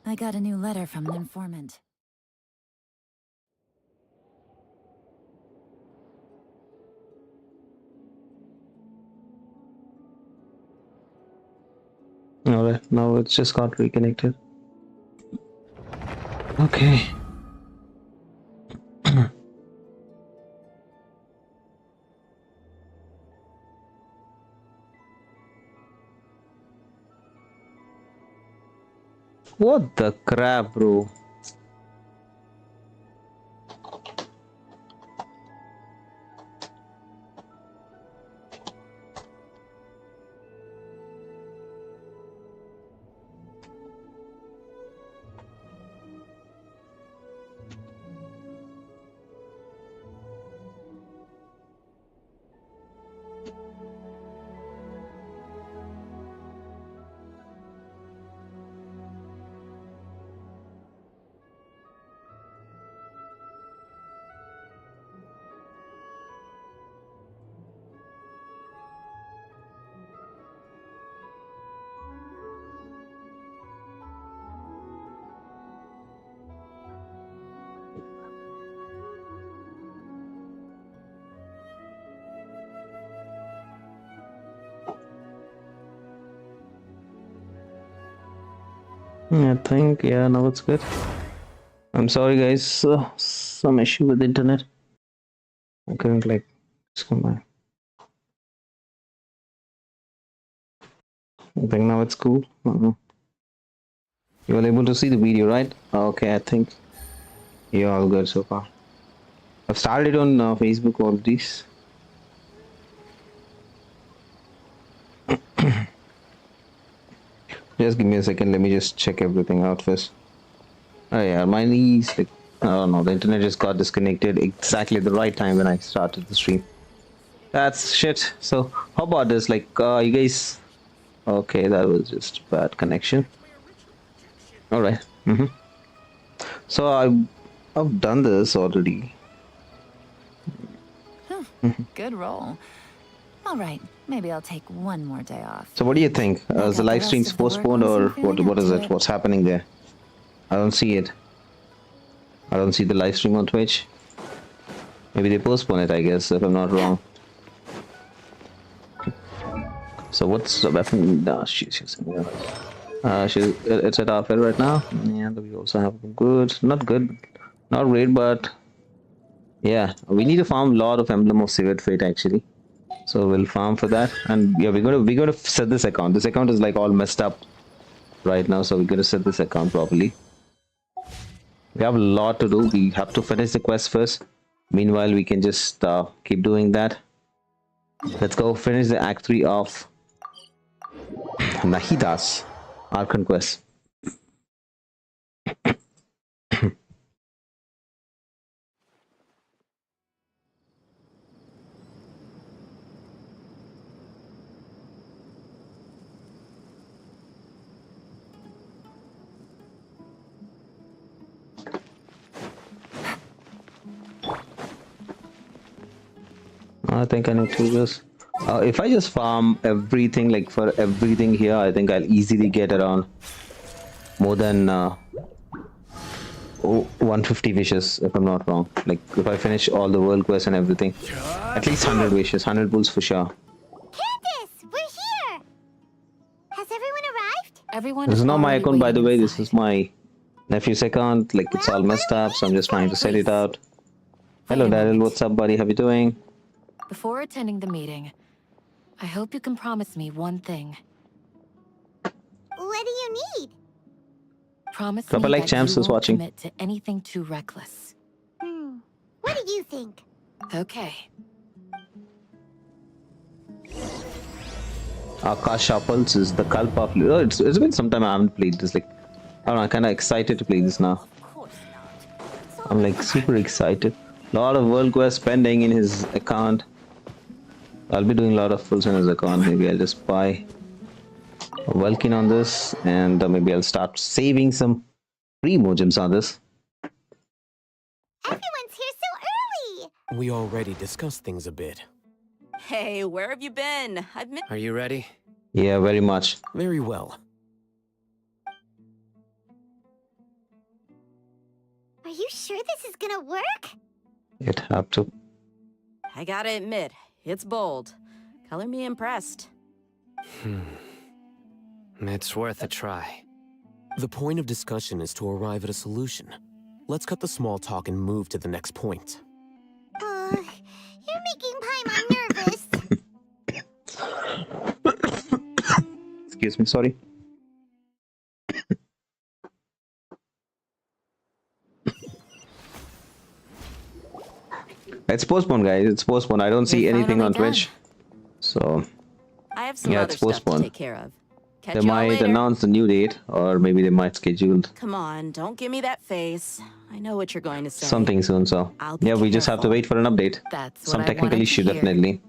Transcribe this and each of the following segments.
I got a new letter from an informant. Alright, now it's just got reconnected. Okay. What the crap, bro? I think, yeah, now it's good. I'm sorry, guys. Some issue with the internet. I couldn't, like, just come by. I think now it's cool. You were able to see the video, right? Okay, I think you're all good so far. I've started on Facebook already. Just give me a second. Let me just check everything out first. Oh yeah, my knees. Like, I don't know. The internet just got disconnected exactly at the right time when I started the stream. That's shit. So how about this? Like, you guys. Okay, that was just bad connection. All right. So I've done this already. Good roll. All right, maybe I'll take one more day off. So what do you think? Is the got the live rest stream's of the work postponed or wasn't feeling what up is to it? it. What's happening there? I don't see it. I don't see the live stream on Twitch. Maybe they postpone it, I guess, if I'm not wrong. So what's the weapon? No, she's it's at our fair right now. And we also have good, not good, not great, but yeah, we need to farm a lot of Emblem of Severed Fate actually. So we'll farm for that, and yeah, we're gonna set this account. This account is like all messed up right now, so we're gonna set this account properly. We have a lot to do. We have to finish the quest first. Meanwhile, we can just keep doing that. Let's go finish the Act 3 of Nahida's Archon quest. I think I need to just if I just farm everything, like for everything here, I think I'll easily get around more than 150 wishes, if I'm not wrong. Like if I finish all the world quests and everything, at least 100 wishes, 100 bulls for sure. Candace, we're here. Has everyone arrived? Everyone This is not my already account, by the waiting way. This inside. is my nephew's account. Like it's all messed up, so I'm just trying to set it out. Hello, Wait a Daryl. moment. What's up, buddy? How you doing? Before attending the meeting, I hope you can promise me one thing. What do you need? Promise Drop a me like, that Champs you is won't watching. commit to anything too reckless. What do you think? Okay. Akash Sharples is the Kalp of. Oh, it's been some time I haven't played this. Like, I don't know, I'm kind of excited to play this now. Of course not. I'm like super excited. Lot of world quests pending in his account. I'll be doing a lot of fulls in his account. Maybe I'll just buy a Vulcan on this, and maybe I'll start saving some free mogems on this. Everyone's here so early. We already discussed things a bit. Hey, where have you been? I've missed. Are you ready? Yeah, very much. Very well. Are you sure this is gonna work? It have to. I gotta admit, it's bold. Color me impressed. It's worth a try. The point of discussion is to arrive at a solution. Let's cut the small talk and move to the next point. You're making Paimon nervous. Excuse me, sorry. It's postponed, guys. It's postponed. I don't see You're anything on finally Twitch. So I have some Yeah, other it's stuff to postponed. take care of. Catch they y'all might later. announce the new date, or maybe they might schedule Come on, don't give me that face. I know what you're going to say. something soon. So I'll be yeah, we just have to careful. wait for an update. That's Some what I technical wanted issue, to hear. definitely.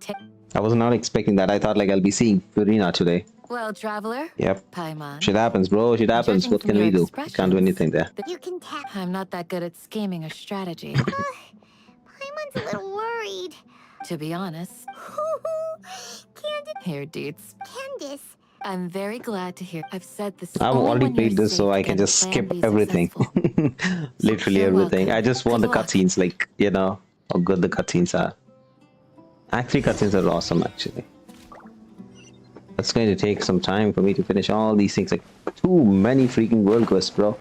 Te- I was not expecting that. I thought like I'll be seeing Furina today. Well, traveler. Yep. Paimon. Shit happens, bro. Shit happens. Judging What from can we your do? We can't do expressions, anything there. You can tap. I'm not that good at scheming or strategy. Paimon's a little worried. To be honest. Here, dudes. Candace. I'm very glad to hear. I've said this. I've only already when played you're this, so safe I can and just plan skip be everything. successful. Literally You're everything. welcome. I just want the Good luck. cutscenes, like, you know, how good the cutscenes are. Actually, cutscenes are awesome, actually. That's going to take some time for me to finish all these things. Like, too many freaking world quests, bro.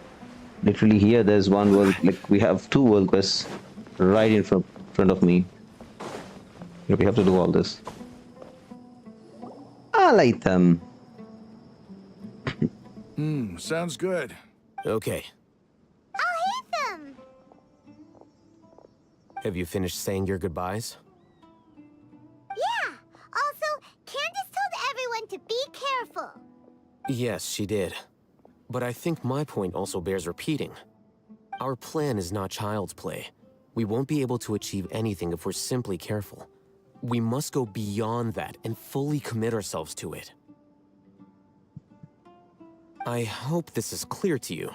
Literally here, there's one world, like, we have 2 world quests right in front of me. We have to do all this. I like them. Sounds good. Okay, I'll hit them. have you finished saying your goodbyes? Yeah. Also, Candace told everyone to be careful. Yes, she did. But I think my point also bears repeating. Our plan is not child's play. We won't be able to achieve anything if we're simply careful. We must go beyond that and fully commit ourselves to it. I hope this is clear to you.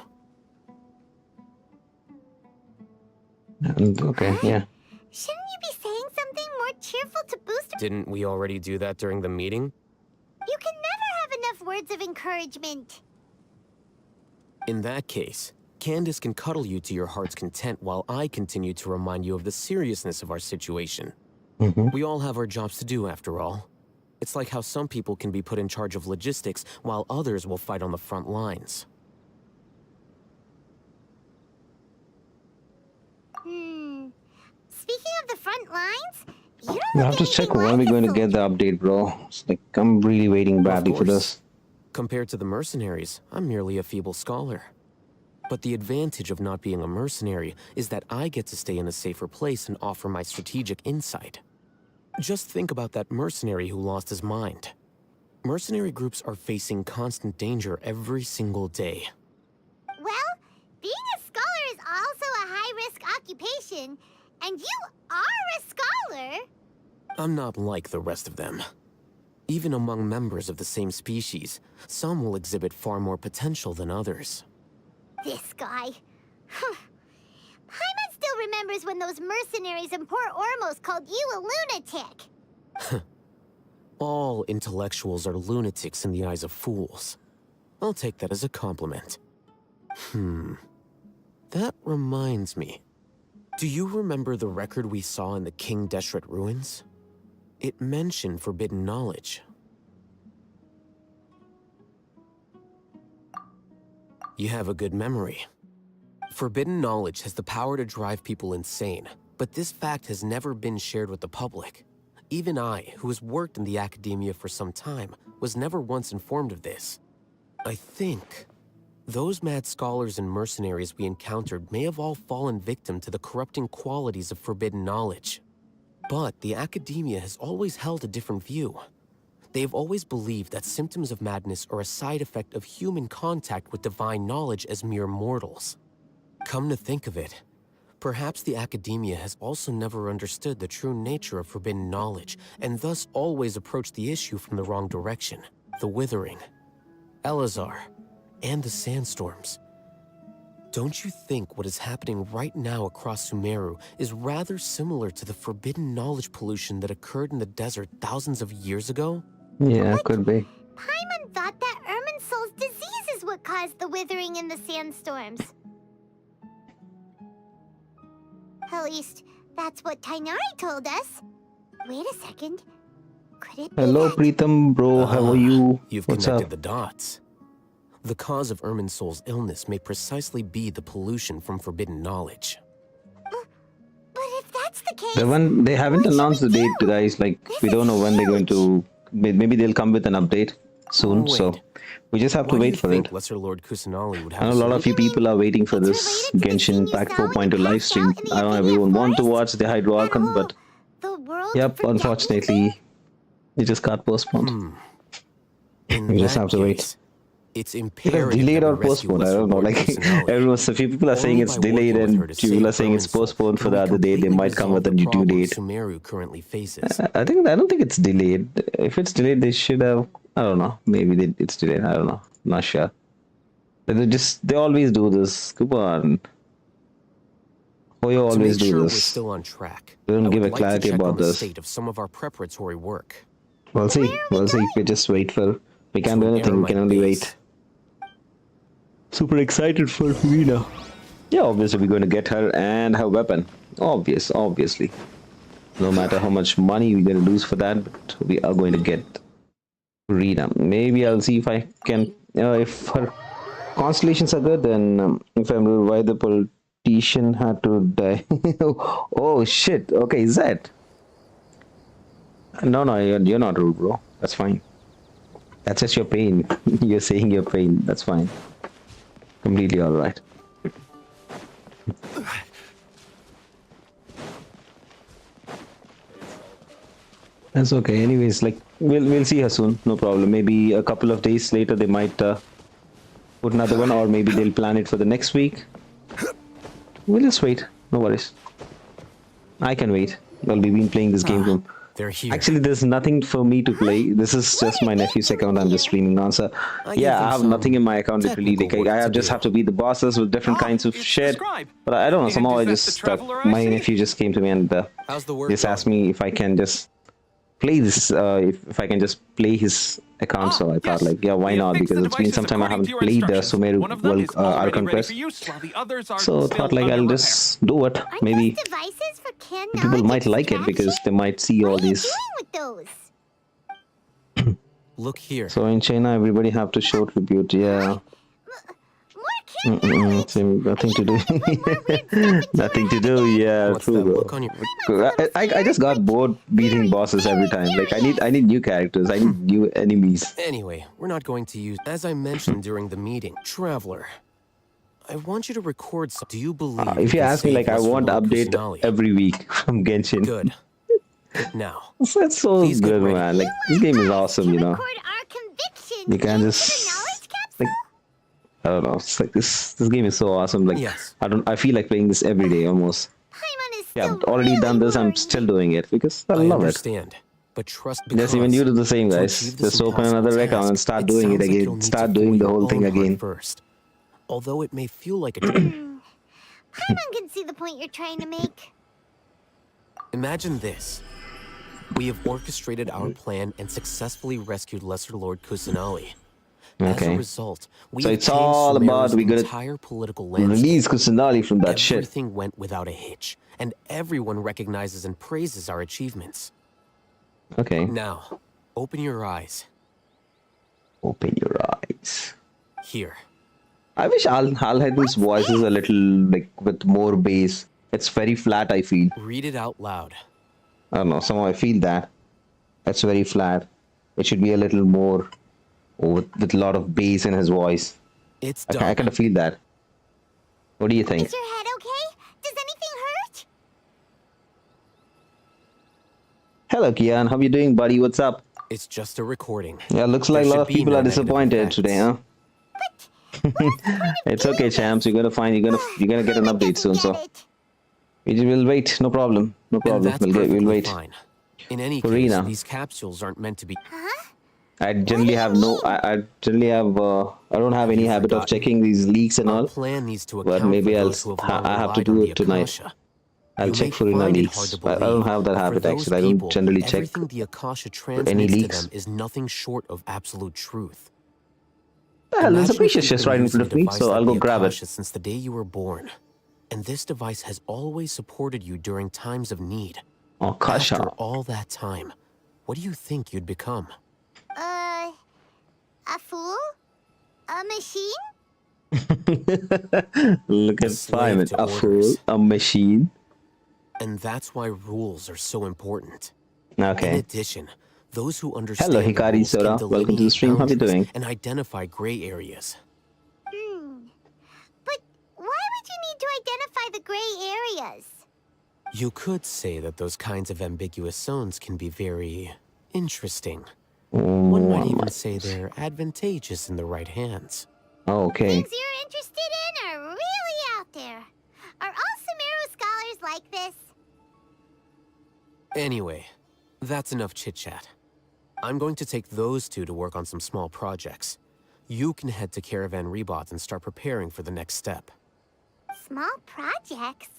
Okay, yeah. Shouldn't you be saying something more cheerful to boost? Didn't we already do that during the meeting? You can never have enough words of encouragement. In that case, Candace can cuddle you to your heart's content while I continue to remind you of the seriousness of our situation. We all have our jobs to do, after all. It's like how some people can be put in charge of logistics while others will fight on the front lines. Speaking of the front lines, you don't I look have to check anything when like we're a going to soldier. get the update, bro. It's like, I'm really waiting badly for course. this. Compared to the mercenaries, I'm merely a feeble scholar. But the advantage of not being a mercenary is that I get to stay in a safer place and offer my strategic insight. Just think about that mercenary who lost his mind. Mercenary groups are facing constant danger every single day. Well, being a scholar is also a high-risk occupation, and you are a scholar. I'm not like the rest of them. Even among members of the same species, some will exhibit far more potential than others. This guy. Paimon still remembers when those mercenaries in Port Ormos called you a lunatic. All intellectuals are lunatics in the eyes of fools. I'll take that as a compliment. That reminds me. Do you remember the record we saw in the King Deshret ruins? It mentioned forbidden knowledge. You have a good memory. Forbidden knowledge has the power to drive people insane, but this fact has never been shared with the public. Even I, who has worked in the academia for some time, was never once informed of this. I think those mad scholars and mercenaries we encountered may have all fallen victim to the corrupting qualities of forbidden knowledge. But the academia has always held a different view. They have always believed that symptoms of madness are a side effect of human contact with divine knowledge as mere mortals. Come to think of it, perhaps the academia has also never understood the true nature of forbidden knowledge, and thus always approached the issue from the wrong direction. The Withering, Elazar, and the Sandstorms. Don't you think what is happening right now across Sumeru is rather similar to the forbidden knowledge pollution that occurred in the desert thousands of years ago? Yeah, could be. Paimon thought that Erminsol's disease is what caused the withering in the sandstorms. Yeah, could be. Paimon thought that Erminsol's disease is what caused the withering in the sandstorms. Paimon thought that Erminsol's disease is what caused the withering in the sandstorms. Yeah, could be. Paimon thought that Erminsol's disease is what caused the withering in the sandstorms. At least, that's what Tighnari told us. Wait a second. Could it be Hello, that... Preetham, bro. How are you? You've What's connected up? the dots. The cause of Irminsul's illness may precisely be the pollution from forbidden knowledge. But if that's the case... They haven't what should announced we the date, do? guys. Like, This we don't is know when they're going huge. to. Maybe they'll come with an update soon. So Wait. we just have to Why do wait you for think it. Lesser Lord Kusanali would I have know a lot of you people are waiting for It's this related to the Genshin scene you Pack saw when 4.2 you live passed stream. out in the I know Athenian everyone want to forest? watch the Hydro That Archon, whole- but the world yep, forgotten thing? unfortunately, it just got postponed. In We just that have to wait. case, it's It was imperative delayed that or we rescue postponed. I Lesser don't know. Lord Like Kusanali. everyone, so few people are saying Only it's by delayed, working with her and to few people save are saying it's Irminsul postponed for can the we other day. They completely might come resolve with a the new problem date. Sumeru currently faces. I don't think it's delayed. If it's delayed, they should have. I don't know. Maybe it's delayed. I don't know. Not sure. But they always do this. Come on. Hoyo To always make do sure we're this. still on track, They don't I give would a like to clarity check about on the this. state of some of our preparatory work. We'll see. Where are we We'll see. going? We just wait for. We can't To do an anything. We can Eremite only base. wait. Super excited for Rina. Yeah, obviously we're going to get her and her weapon. Obviously. No matter how much money we're going to lose for that, but we are going to get Rina. Maybe I'll see if I can. If her constellations are good, then if I remember why the politician had to die. Oh shit. Okay, is that? No, you're not rude, bro. That's fine. That's just your pain. You're saying your pain. That's fine. Completely alright. That's okay. Anyways, like we'll see her soon. No problem. Maybe a couple of days later they might put another one, or maybe they'll plan it for the next week. We'll just wait. No worries. I can wait. Well, we've been playing this game from. They're here. Actually, there's nothing for me to play. This is just my nephew's account. I'm just streaming on. So, I give yeah, them I have some nothing in my account literally. technical Like, work I to just do. have to be the bosses with different kinds of it's the shit. scribe. But I don't know. You Somehow I introduced just the traveler, I my see. nephew just came to me and How's the work just asked going? me if I can just play this. If I can just play his account. So I thought, yes. like, yeah, why We have not? fixed Because the it's been devices some time I according haven't to your played the instructions. Sumeru One of them is already Archon ready Quest. for use, while the others are So I still thought, like, under I'll repair. just do it. Aren't Maybe those devices for can people knowledge might like it because extraction? they might see What all are you these. doing with those? Look here. So in China, everybody have to show tribute. Yeah. More can knowledge? Same, nothing to do. into Nothing our to head do. again? Yeah, What's true, that bro. look on your... I just got bored beating bosses every time. Like I need new characters. I need new enemies. Anyway, we're not going to use... As I mentioned during the meeting, Traveler, I want you to record some... Do you believe If you can ask me, save like, I Lesser want Lord update Kusanali? every week from Genshin. Good. Now, That's so Please get good, ready. man. Like this game is awesome, you know. Record our conviction You can into just the knowledge capsule? like I don't know. It's like this game is so awesome. Like Yes. I feel like playing this every day almost. Paimon is Yeah, still I've already really done this. I'm boring. still doing it because I I love it. understand, but trust Yes, even you do the same, to guys. achieve this Just open impossible another account and task, start doing it sounds like you'll again. need Start to doing follow the whole your thing own heart again. first. Although it may feel like a... Paimon can see the point you're trying to make. Imagine this. We have orchestrated our plan and successfully rescued Lesser Lord Kusanali. As a Okay. result, we So have it's tamed all about Sumeru's we gotta entire political landscape. Release Kusanali from that shit. Everything went without a hitch, and everyone recognizes and praises our achievements. Okay. Now, open your eyes. Open your eyes. Here. I wish Al-Haddon's voice is a little like with more bass. It's very flat, I feel. Read it out loud. I don't know, somehow I feel that. It's very flat. It should be a little more with a lot of bass in his voice. It's I done. kind of feel that. What do you think? Is your head okay? Does anything hurt? Hello, Kian. How you doing, buddy? What's up? It's just a recording. Yeah, looks There like a lot should of be people no are negative disappointed effects. today, huh? It's okay, champs. You're gonna get an update soon, so we will wait. No problem. No And problem. that's We'll perfectly wait. fine. In any Karina. case, these capsules aren't meant to be... I generally have no. I generally have. I don't have any habit of forgotten? checking these leaks and Our all. plan needs to But account maybe for I'll. those who have long I have to relied on do the it tonight. Akasha. I'll You check may for Rina find it leaks. hard to I don't believe, have that but for habit those actually. I don't people, generally check everything the Akasha any transmits to leaks. them is nothing short of absolute truth. Well, there's a Imagine if precious you've just been right in using front a of me, device so like I'll go the grab it. Akasha since the day you were born. And this device has always supported you during times of need. Oh, After Kasha. all that time, what do you think you'd become? A fool? A machine? Look A at slave Simon. to A fool, orders. a machine. And that's why rules are so important. In Okay. addition, those who understand Hello, the Hikari rules Sora. can Welcome to the delineate stream. How are you boundaries doing? and identify gray areas. But why would you need to identify the gray areas? You could say that those kinds of ambiguous zones can be very interesting. One might even say they're advantageous in the right hands. Okay. Things you're interested in are really out there. Are all Sumeru scholars like this? Anyway, that's enough chit-chat. I'm going to take those two to work on some small projects. You can head to Caravan Rebot and start preparing for the next step. Small projects?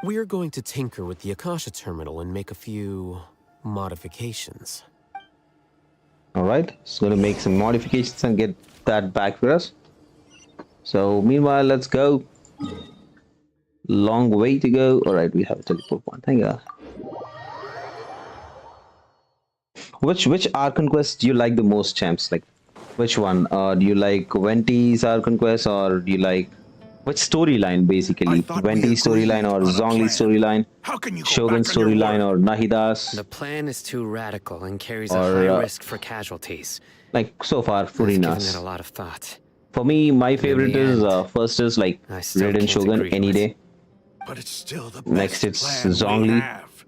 We're going to tinker with the Akasha terminal and make a few modifications. All right. So gonna make some modifications and get that back for us. So meanwhile, let's go. Long way to go. All right, we have a teleport point. Thank you. Which Archon quest do you like the most, champs? Like, which one? Do you like Venti's Archon quest, or do you like which storyline basically? Venti's storyline or Zhongli's storyline? How can you go Shogun's back on your storyline word? or Nahida's? The plan is too radical and carries a Or, high risk for casualties. Like so far, I've given it Furina's. a lot of thought. For me, my favorite the is end, first is like I still Raiden can't Shogun agree any with. day, But it's still the best Next it's plan we Zhongli. have.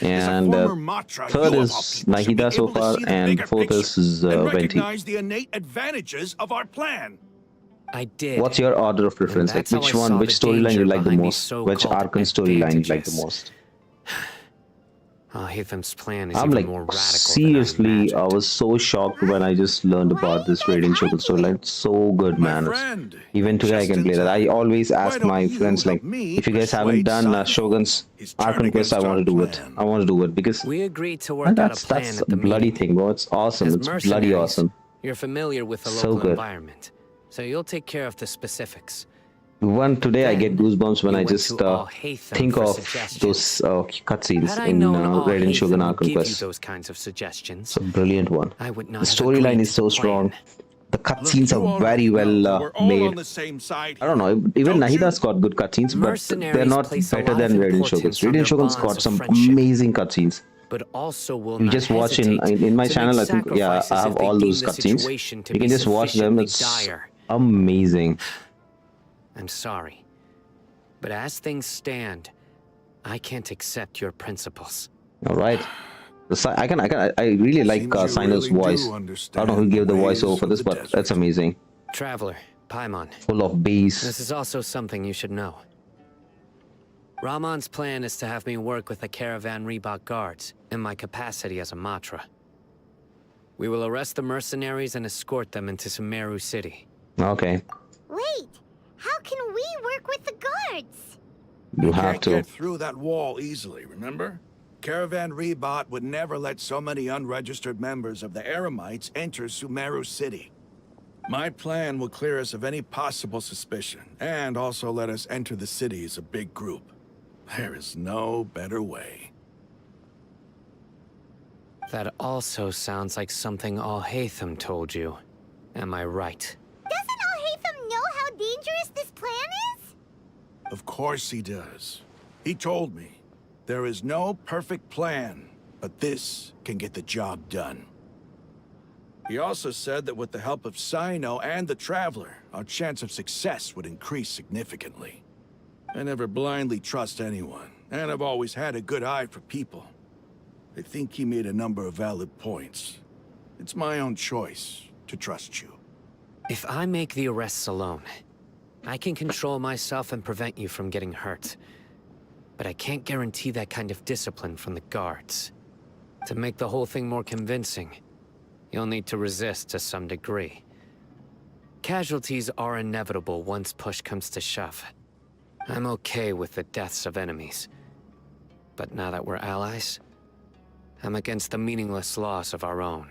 and As a former Matra, third you of is all people should be Nahida so able to far, see the and bigger fourth picture is and Venti. recognize the innate advantages of our plan. I did. What's your order of preference? Like that's how which I one, saw which the storyline you danger like the behind these most? Which so-called Archon storyline you like the advantages. most? Hatham's plan is I'm even like more radical seriously, than I I imagined. was so shocked when I just learned Why about are this you guys Raiden Shogun arguing? storyline. It's so good, My man. It's- friend, Even today I just can in play that. I time. always Why ask don't my you friends like, help me if you guys haven't persuade done Sino? Shogun's He's turned Archon quest, I against want to our do it. plan. I want to do it because We agreed to work out a plan that's at a the bloody meeting. thing, bro. It's awesome. As It's bloody mercenaries, awesome. You're familiar with the So local good. environment, so you'll take care of the specifics. One today I get Then, goosebumps when you I went just to Al-Haytham think for of suggestions. those cutscenes Had I in known Raiden Shogun Al-Haytham would Archon give you quest. those kinds of suggestions, It's a brilliant one. I would not The have storyline agreed is to so the strong. plan. The Look, cutscenes you are very already know well that we're all made. on the same side I don't know. Even Don't you? Nahida's got good cutscenes, but they're Mercenaries not place a better lot of than Raiden Shogun's. importance on Raiden their Shogun's bonds got of some friendship. amazing cutscenes. But also will You not just watch hesitate in my to channel. make I think I sacrifices have if they all deem those the cutscenes. situation to You can be just watch them. sufficiently It's dire. amazing. I'm sorry, but as things stand, I can't accept your principles. All right. I really like Seems you Sino's really do voice. I don't know understand who gave the the voiceover ways for of this, the but desert. that's amazing. Traveler, Paimon, Full of bees. this is also something you should know. Rahman's plan is to have me work with the Caravan Rebot guards in my capacity as a Matra. We will arrest the mercenaries and escort them into Sumeru City. Okay. Wait, how can we work with the guards? You have Can't to. get through that wall easily, remember? Caravan Rebot would never let so many unregistered members of the Eremites enter Sumeru City. My plan will clear us of any possible suspicion, and also let us enter the city as a big group. There is no better way. That also sounds like something Al-Haytham told you. Am I right? Doesn't Al-Haytham know how dangerous this plan is? Of course he does. He told me, there is no perfect plan, but this can get the job done. He also said that with the help of Sino and the Traveler, our chance of success would increase significantly. I never blindly trust anyone, and I've always had a good eye for people. I think he made a number of valid points. It's my own choice to trust you. If I make the arrests alone, I can control myself and prevent you from getting hurt. But I can't guarantee that kind of discipline from the guards. To make the whole thing more convincing, you'll need to resist to some degree. Casualties are inevitable once push comes to shove. I'm okay with the deaths of enemies. But now that we're allies, I'm against the meaningless loss of our own.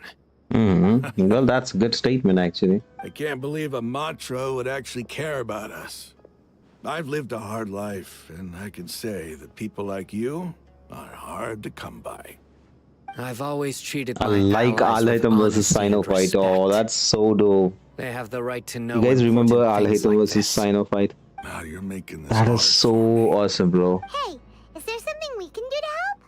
Well, that's a good statement, actually. I can't believe a Matra would actually care about us. I've lived a hard life, and I can say that people like you are hard to come by. I've always treated I my like allies with Al-Haytham versus honesty and Sino fight. Oh, respect. that's so dope. They have the right to know You guys remember important things Al-Haytham like versus this. Sino fight? Now you're making this That hard is so for me. awesome, bro. Hey, is there something we can do to help?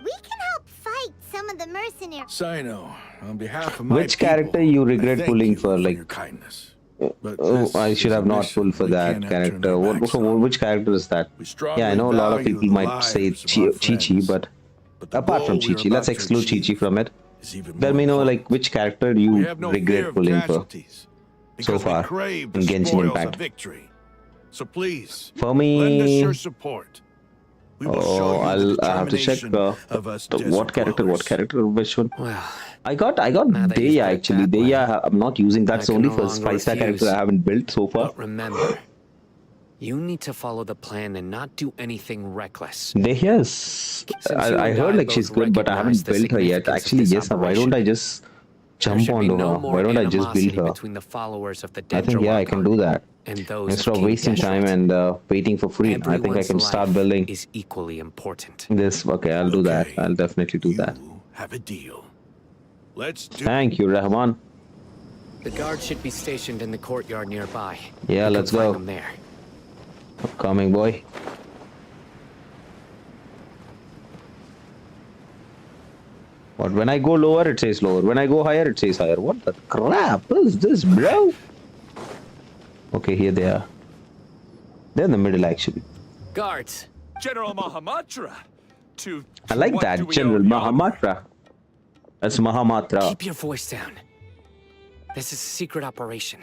We can help fight some of the mercenaries. Sino, on behalf of my Which people, character you I regret thank pulling you for, like- your kindness. But Oh, this I should is have a not mission pulled for we that can't have turned character. our backs on. Which character is that? We strongly Yeah, I know a lot of value people the might say lives of our Chi-Chi, friends, but but the apart from goal we're Chi-Chi, let's about to exclude Chi-Chi achieve from it. is even Let more me know, important. like, which character We you have no fear regret of pulling for. casualties, because far we crave in the Genshin spoils Impact. of victory. So please, For lend us me, your support. We will oh, show you the I'll have to check determination of us what desert character, dwellers. which one. Well, I got Now that you've Deya put it actually. that way, Deya I'm not using. That's I the can only no first longer 5-star character refuse. I haven't built so far. but remember, you need to follow the plan and not do anything reckless. Deya's Since you I and heard I like she's both good, but I recognize haven't the built her yet. significance of Actually, this yes. Why don't I operation, just there jump should be onto no her? more Why don't I just build animosity her? between the followers of the I think yeah, I can do that. and those Instead of King wasting time Geshret. and waiting for free. I think I Everyone's can start life building is equally important. this. Okay, I'll do that. Okay, I'll definitely do that. You have a deal. Let's do. Thank you, Rahman. The guard should be stationed in the courtyard nearby. Yeah, You can let's find go. them there. Coming, boy. But when I go lower, it says lower. When I go higher, it says higher. What the crap is this, bro? Okay, here they are. They're in the middle, actually. Guards, General Mahamatra. I like what do that, we General owe the honor? Mahamatra. That's Mahamatra. keep your voice down. This is a secret operation.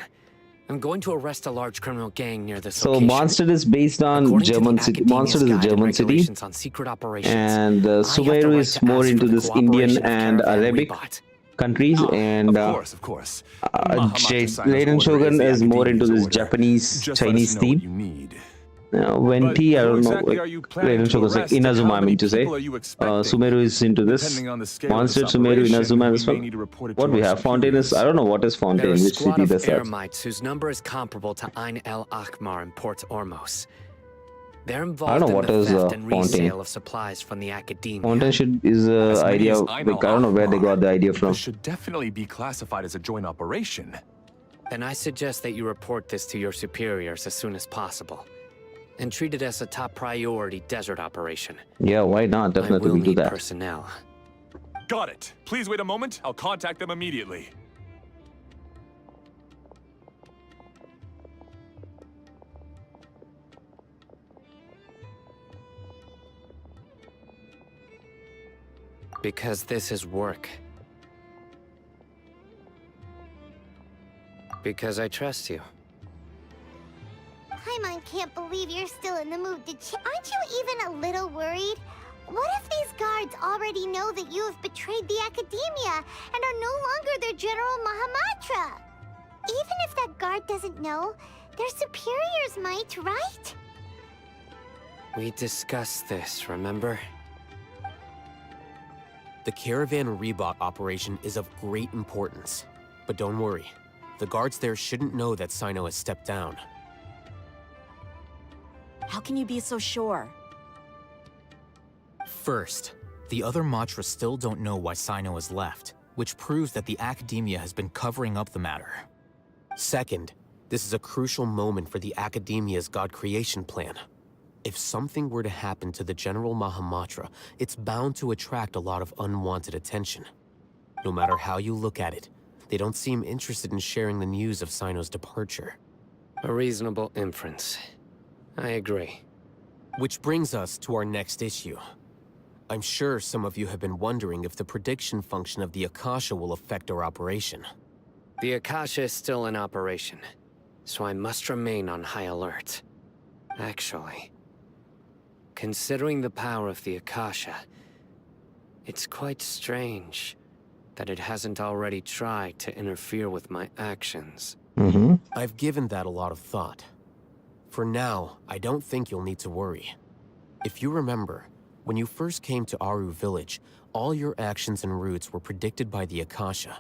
I'm going to arrest a large criminal gang near this So location. Monster is based on According to the German city. Academia's Monster is a Guide and German city, Regulations on secret operations, and I have the Sumeru right is to more ask into for the this Indian cooperation of and Caravan Arabic Rebot. countries, and Of course. Mahamatra-san's Raiden order Shogun the is more into Academia's this order. Japanese, Just let us Chinese know theme. what you need. Venti, I But don't who know. exactly Like, are you planning Raiden to Shogun's like arrest, and how Inazuma, I many mean to say. people are you expecting? Sumeru is into this. Depending on the scale of Monster this Sumeru, operation, Inazuma we as may well. need to report it What to we our have? Fontaine is. I superiors. don't know what is They're Fontaine, a which squad city of does that. Eremites whose number is comparable to Ain el Akmar in Port Ormos. They're I don't involved know in what the is, theft and Fontaine. resale of supplies from the Academia. Fontaine is As many idea. as Of, I like, I don't know where they got the idea from. This should definitely be classified as a joint operation. Then I suggest that you report this to your superiors as soon as possible. And treat it as a top priority desert operation. Yeah, why not? I Definitely will we'll do need that. personnel. Got it. Please wait a moment. I'll contact them immediately. Because this is work. Because I trust you. Paimon can't believe you're still in the mood to Aren't you even a little worried? What if these guards already know that you have betrayed the Academia and are no longer their General Mahamatra? Even if that guard doesn't know, their superiors might, right? We discussed this, remember? The Caravan Rebot operation is of great importance. But don't worry, the guards there shouldn't know that Sino has stepped down. How can you be so sure? First, the other Matra still don't know why Sino has left, which proves that the Academia has been covering up the matter. Second, this is a crucial moment for the Academia's God creation plan. If something were to happen to the General Mahamatra, it's bound to attract a lot of unwanted attention. No matter how you look at it, they don't seem interested in sharing the news of Sino's departure. A reasonable inference. I agree. Which brings us to our next issue. I'm sure some of you have been wondering if the prediction function of the Akasha will affect our operation. The Akasha is still in operation, so I must remain on high alert. Actually, considering the power of the Akasha, it's quite strange that it hasn't already tried to interfere with my actions. I've given that a lot of thought. For now, I don't think you'll need to worry. If you remember, when you first came to Aru Village, all your actions and routes were predicted by the Akasha.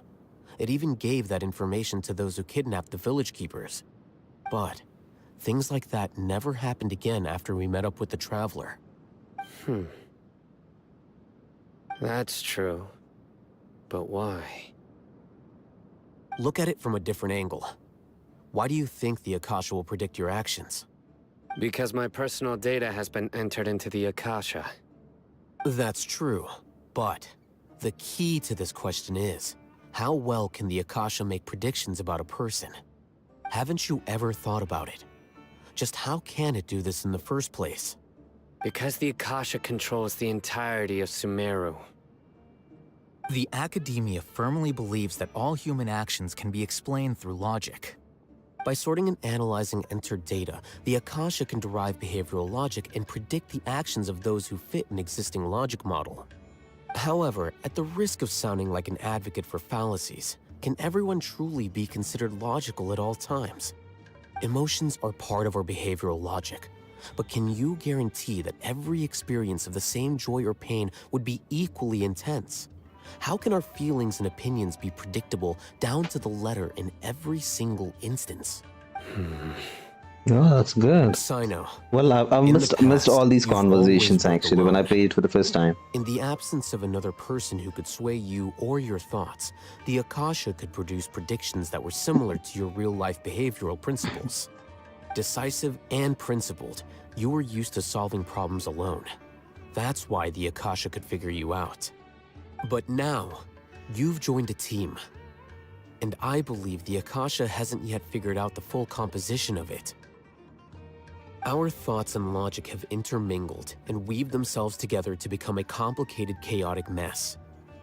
It even gave that information to those who kidnapped the village keepers. But things like that never happened again after we met up with the Traveler. That's true. But why? Look at it from a different angle. Why do you think the Akasha will predict your actions? Because my personal data has been entered into the Akasha. That's true, but the key to this question is, how well can the Akasha make predictions about a person? Haven't you ever thought about it? Just how can it do this in the first place? Because the Akasha controls the entirety of Sumeru. The Academia firmly believes that all human actions can be explained through logic. By sorting and analyzing entered data, the Akasha can derive behavioral logic and predict the actions of those who fit an existing logic model. However, at the risk of sounding like an advocate for fallacies, can everyone truly be considered logical at all times? Emotions are part of our behavioral logic, but can you guarantee that every experience of the same joy or pain would be equally intense? How can our feelings and opinions be predictable down to the letter in every single instance? Oh, that's good. Sino, Well, I've in the missed all past, these you've conversations always worked actually when I alone. played it for the first time. in the absence of another person who could sway you or your thoughts, the Akasha could produce predictions that were similar to your real-life behavioral principles. Decisive and principled, you were used to solving problems alone. That's why the Akasha could figure you out. But now, you've joined a team. And I believe the Akasha hasn't yet figured out the full composition of it. Our thoughts and logic have intermingled and weaved themselves together to become a complicated, chaotic mess.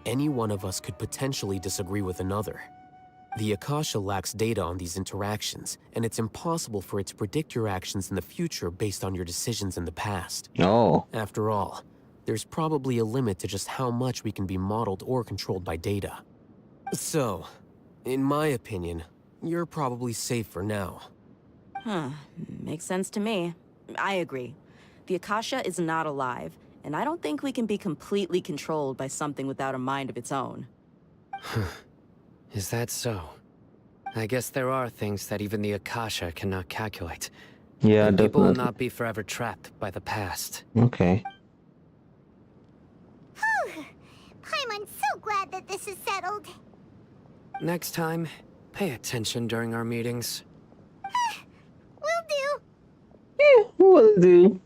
Any one of us could potentially disagree with another. The Akasha lacks data on these interactions, and it's impossible for it to predict your actions in the future based on your decisions in the past. Oh, After all, there's probably a limit to just how much we can be modeled or controlled by data. So, in my opinion, you're probably safe for now. Huh. Makes sense to me. I agree. The Akasha is not alive, and I don't think we can be completely controlled by something without a mind of its own. Is that so? I guess there are things that even the Akasha cannot calculate. yeah, And people will definitely. not be forever trapped by the past. Okay. I'm so glad that this is settled. Next time, pay attention during our meetings. Will do. Will do.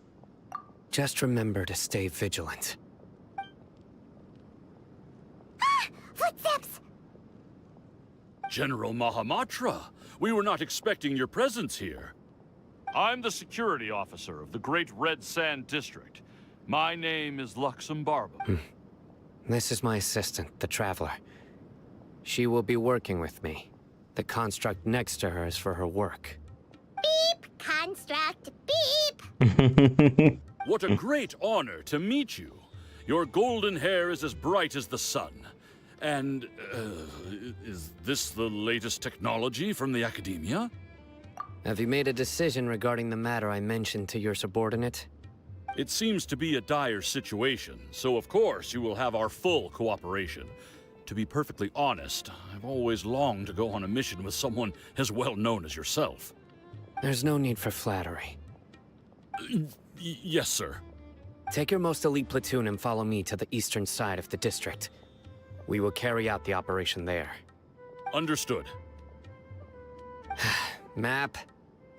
Just remember to stay vigilant. Footsteps! General Mahamatra, we were not expecting your presence here. I'm the security officer of the Great Red Sand District. My name is Luxembarba. This is my assistant, the Traveler. She will be working with me. The construct next to her is for her work. Beep! Construct! Beep! What a great honor to meet you. Your golden hair is as bright as the sun. And, is this the latest technology from the Academia? Have you made a decision regarding the matter I mentioned to your subordinate? It seems to be a dire situation, so of course you will have our full cooperation. To be perfectly honest, I've always longed to go on a mission with someone as well known as yourself. There's no need for flattery. Yes, sir. Take your most elite platoon and follow me to the eastern side of the district. We will carry out the operation there. Understood. Map?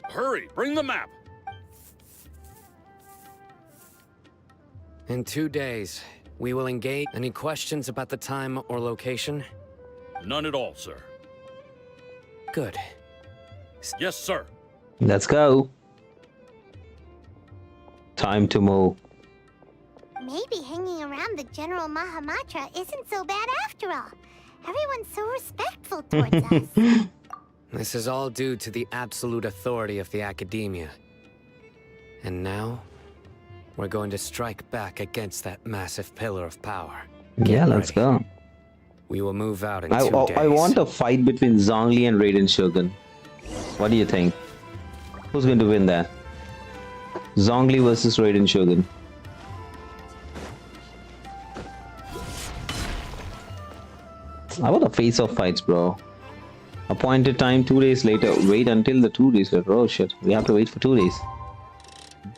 Hurry, bring the map! In 2 days, we will engage. Any questions about the time or location? None at all, sir. Good. Yes, sir. Let's go. Time to move. Maybe hanging around the General Mahamatra isn't so bad after all. Everyone's so respectful towards us. This is all due to the absolute authority of the Academia. And now, we're going to strike back against that massive pillar of power. Yeah, let's ready. go. We will move out in I, 2 days. I want a fight between Zhongli and Raiden Shogun. What do you think? Who's going to win that? Zhongli versus Raiden Shogun. I want a face-off fights, bro. Appointed time 2 days later. Wait until the 2 days later. Oh shit, we have to wait for 2 days.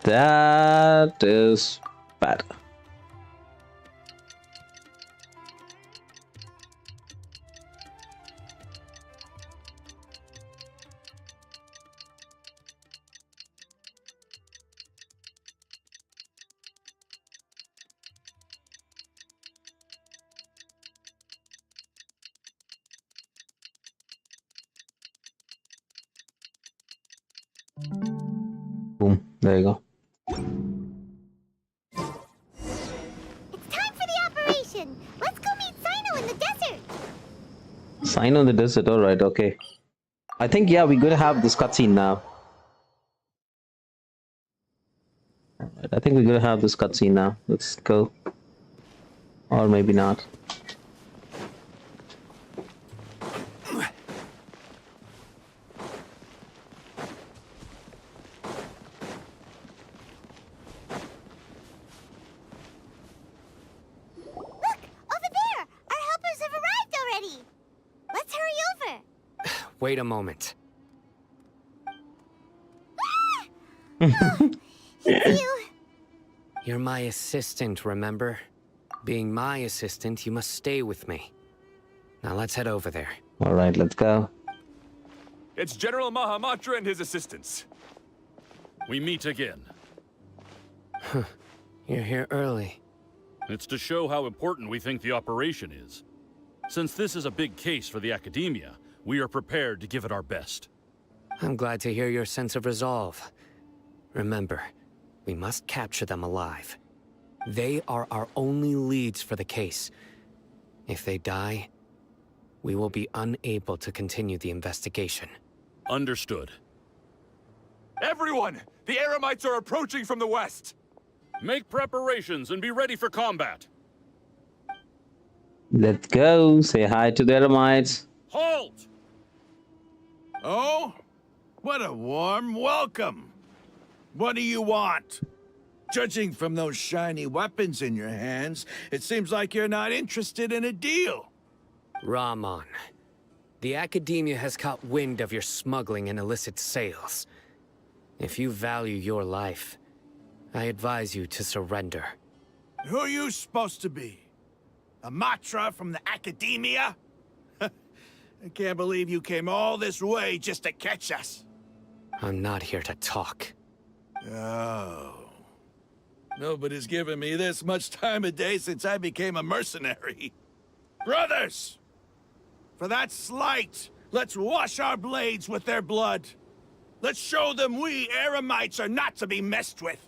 That is bad. Boom, there you go. It's time for the operation. Let's go meet Sino in the desert. Sign on the desert, alright, okay. I think, yeah, we're gonna have this cutscene now. Alright, I think we're gonna have this cutscene now. Let's go. Or maybe not. Wait a moment. You. You're my assistant, remember? Being my assistant, you must stay with me. Now let's head over there. Alright, let's go. It's General Mahamatra and his assistants. We meet again. You're here early. It's to show how important we think the operation is. Since this is a big case for the Academia, we are prepared to give it our best. I'm glad to hear your sense of resolve. Remember, we must capture them alive. They are our only leads for the case. If they die, we will be unable to continue the investigation. Understood. Everyone! The Eremites are approaching from the west! Make preparations and be ready for combat. Let's go. Say hi to the Eremites. Halt! Oh? What a warm welcome. What do you want? Judging from those shiny weapons in your hands, it seems like you're not interested in a deal. Rahman, the Academia has caught wind of your smuggling and illicit sales. If you value your life, I advise you to surrender. Who are you supposed to be? A Matra from the Academia? I can't believe you came all this way just to catch us. I'm not here to talk. Oh. Nobody's given me this much time of day since I became a mercenary. Brothers! For that slight, let's wash our blades with their blood. Let's show them we Eremites are not to be messed with.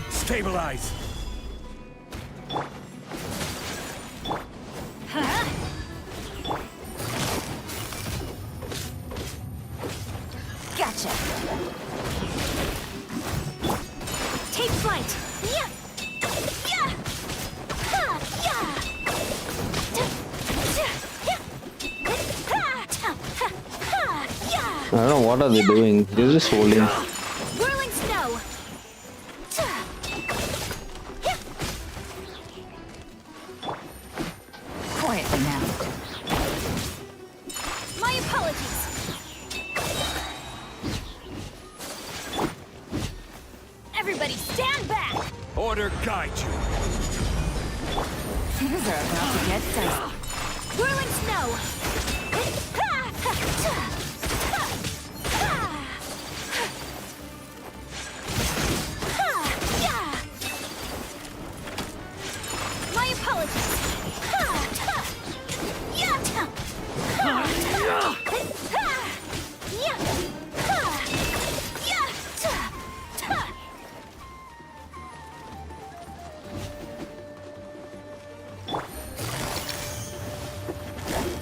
Stabilize! Gotcha. Take flight. Yeah. Yeah. Ha. Yeah. I don't know what are they doing. They're just holding. Whirling snow. Quietly now. My apologies. Everybody stand back! Order guide you! Things are about to get dicey. Whirling snow! My apologies.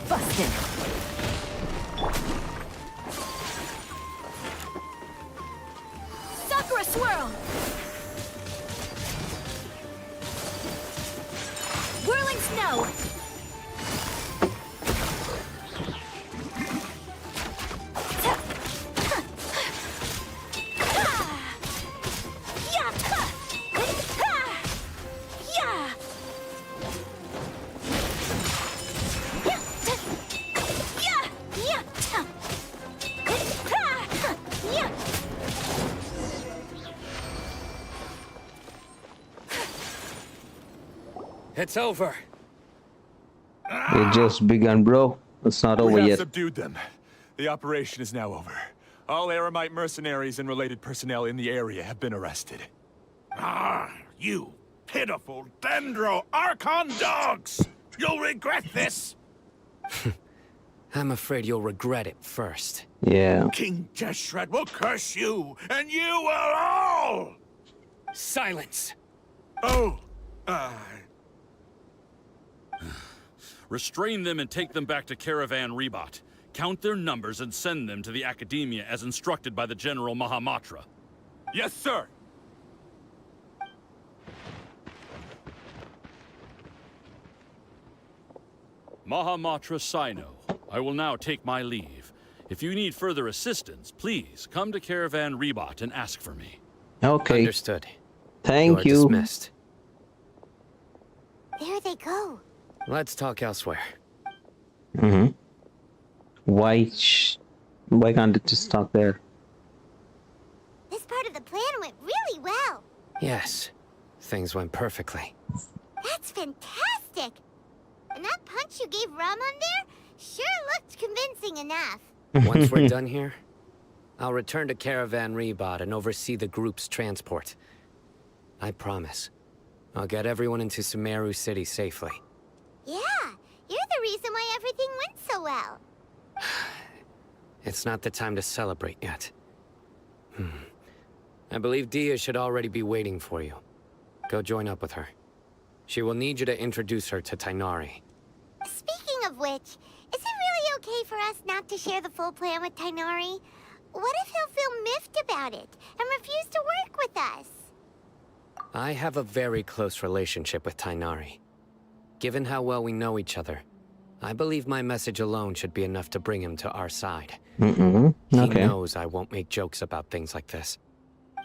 Busted. Sakura swirl. Whirling snow. It's over. It just begun, bro. It's not over We have yet. subdued them. The operation is now over. All Aramite mercenaries and related personnel in the area have been arrested. Ah, you pitiful Dendro Archon dogs! You'll regret this! I'm afraid you'll regret it first. Yeah. King Jeshred will curse you, and you will all! Silence! Oh, Restrain them and take them back to Caravan Rebot. Count their numbers and send them to the Academia as instructed by the General Mahamatra. Yes, sir! Mahamatra Sino, I will now take my leave. If you need further assistance, please come to Caravan Rebot and ask for me. Okay. Understood. Thank You're you. dismissed. There they go. Let's talk elsewhere. Mm-hmm. Why can't it just stop there? This part of the plan went really well. Yes, things went perfectly. That's fantastic. And that punch you gave Ram on there sure looked convincing enough. Once we're done here, I'll return to Caravan Rebot and oversee the group's transport. I promise. I'll get everyone into Sumeru City safely. Yeah, you're the reason why everything went so well. It's not the time to celebrate yet. I believe Dia should already be waiting for you. Go join up with her. She will need you to introduce her to Tighnari. Speaking of which, is it really okay for us not to share the full plan with Tighnari? What if he'll feel miffed about it and refuse to work with us? I have a very close relationship with Tighnari. Given how well we know each other, I believe my message alone should be enough to bring him to our side. Mm-mm. He Okay. knows I won't make jokes about things like this.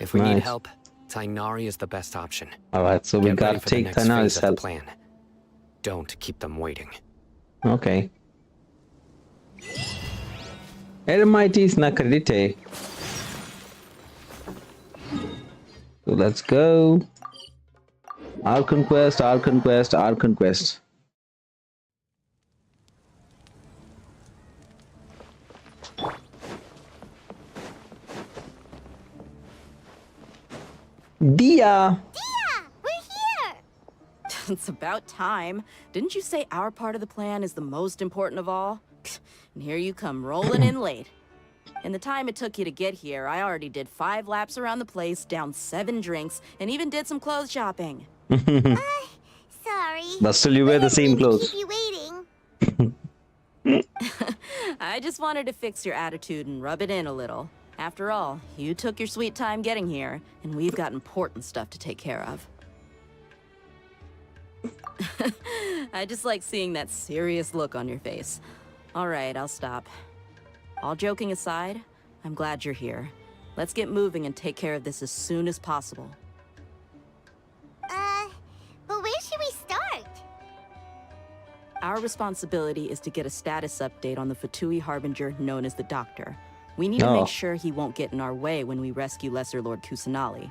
If we need Nice. help, Tighnari is the best option. Alright, so we Get ready gotta for the take next Tighnari's phase of the help. plan. Don't keep them waiting. Okay. Eremites na credite. So let's go. Our conquest, our conquest, our conquest. Dia! Yeah, we're here! It's about time. Didn't you say our part of the plan is the most important of all? And here you come rolling in late. In the time it took you to get here, I already did 5 laps around the place, downed 7 drinks, and even did some clothes shopping. Sorry. But still you wear the same Didn't mean to clothes. keep you waiting. I just wanted to fix your attitude and rub it in a little. After all, you took your sweet time getting here, and we've got important stuff to take care of. I just like seeing that serious look on your face. All right, I'll stop. All joking aside, I'm glad you're here. Let's get moving and take care of this as soon as possible. But where should we start? Our responsibility is to get a status update on the Fatui harbinger known as the Doctor. We need to Oh. make sure he won't get in our way when we rescue Lesser Lord Kusanali.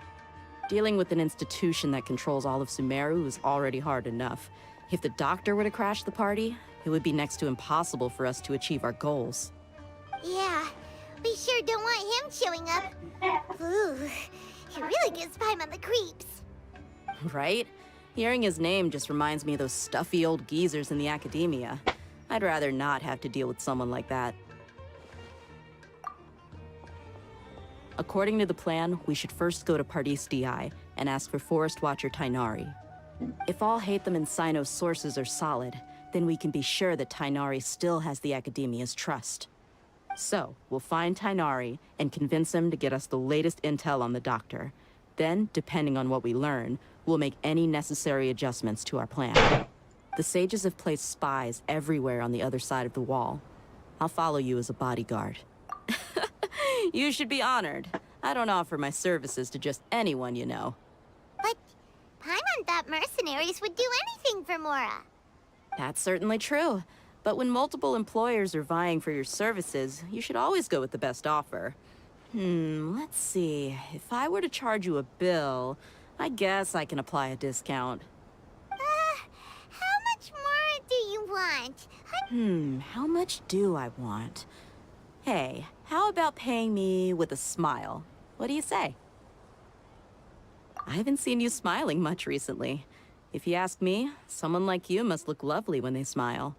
Dealing with an institution that controls all of Sumeru is already hard enough. If the Doctor were to crash the party, it would be next to impossible for us to achieve our goals. Yeah, we sure don't want him showing up. Ooh, it really gives Paimon the creeps. Right? Hearing his name just reminds me of those stuffy old geezers in the academia. I'd rather not have to deal with someone like that. According to the plan, we should first go to Pardis Di and ask for Forest Watcher Tighnari. If all Hatham and Sino's sources are solid, then we can be sure that Tighnari still has the academia's trust. So, we'll find Tighnari and convince him to get us the latest intel on the Doctor. Then, depending on what we learn, we'll make any necessary adjustments to our plan. The sages have placed spies everywhere on the other side of the wall. I'll follow you as a bodyguard. You should be honored. I don't offer my services to just anyone you know. But Paimon thought mercenaries would do anything for Mora. That's certainly true. But when multiple employers are vying for your services, you should always go with the best offer. Let's see. If I were to charge you a bill, I guess I can apply a discount. want? How much do I want? Hey, how about paying me with a smile? What do you say? I haven't seen you smiling much recently. If you ask me, someone like you must look lovely when they smile.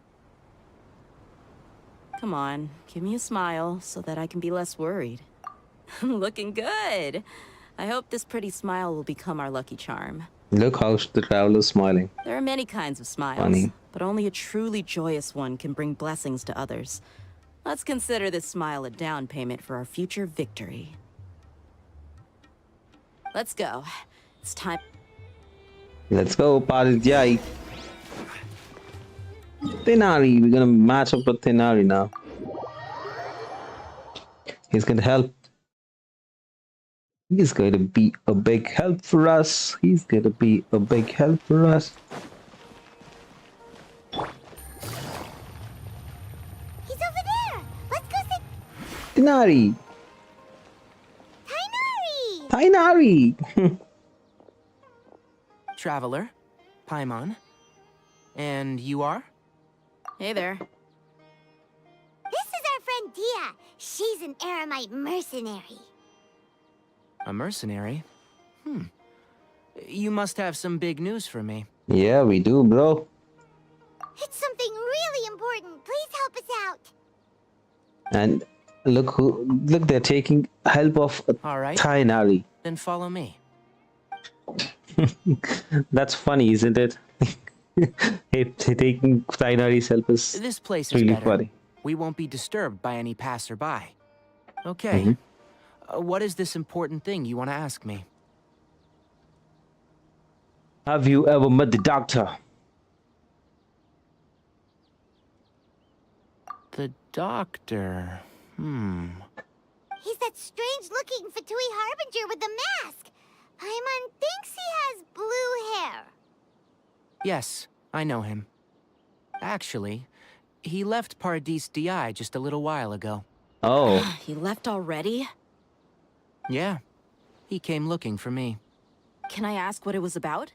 Come on, give me a smile so that I can be less worried. Looking good. I hope this pretty smile will become our lucky charm. Look how the traveler's smiling. There are many kinds of smiles, Funny. but only a truly joyous one can bring blessings to others. Let's consider this smile a down payment for our future victory. Let's go. It's time. Let's go, Parijai. Tighnari, we're gonna match up with Tighnari now. He's gonna help. He's going to be a big help for us. He's going to be a big help for us. He's over there. Let's go see Tighnari! Tighnari. Tighnari! Traveler, Paimon. And you are? Hey there. This is our friend Dia. She's an Aramite mercenary. A mercenary? You must have some big news for me. Yeah, we do, bro. It's something really important. Please help us out. And look, they're taking help of All right. Tighnari. Then follow me. That's funny, isn't it? Taking Tighnari's help is This place is really better. funny. We won't be disturbed by any passerby. Okay. What is this important thing you want to ask me? Have you ever met the doctor? The doctor. He's that strange-looking Fatui harbinger with the mask. Paimon thinks he has blue hair. Yes, I know him. Actually, he left Paradis Di just a little while ago. Oh, He left already? Yeah, he came looking for me. Can I ask what it was about?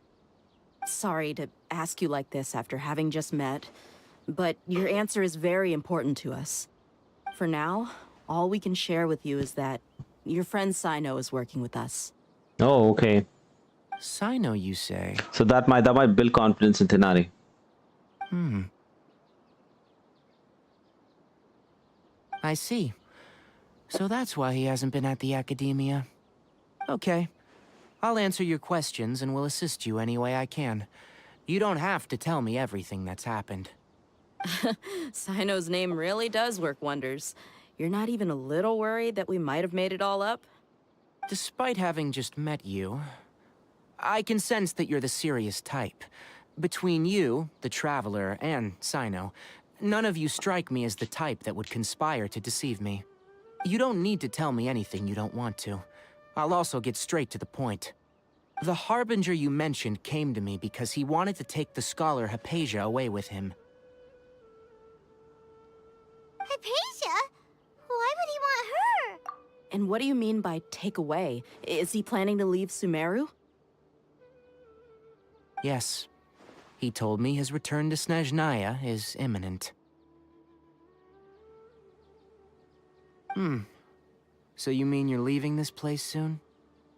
Sorry to ask you like this after having just met, but your answer is very important to us. For now, all we can share with you is that your friend Sino is working with us. oh, okay. Sino, you say? So that might build confidence in Tighnari. I see. So that's why he hasn't been at the academia. Okay. I'll answer your questions and will assist you any way I can. You don't have to tell me everything that's happened. Sino's name really does work wonders. You're not even a little worried that we might have made it all up? Despite having just met you, I can sense that you're the serious type. Between you, the Traveler, and Sino, none of you strike me as the type that would conspire to deceive me. You don't need to tell me anything you don't want to. I'll also get straight to the point. The harbinger you mentioned came to me because he wanted to take the scholar Hypatia away with him. Hypatia? Why would he want her? And what do you mean by take away? Is he planning to leave Sumeru? Yes. He told me his return to Snezhnaya is imminent. So you mean you're leaving this place soon?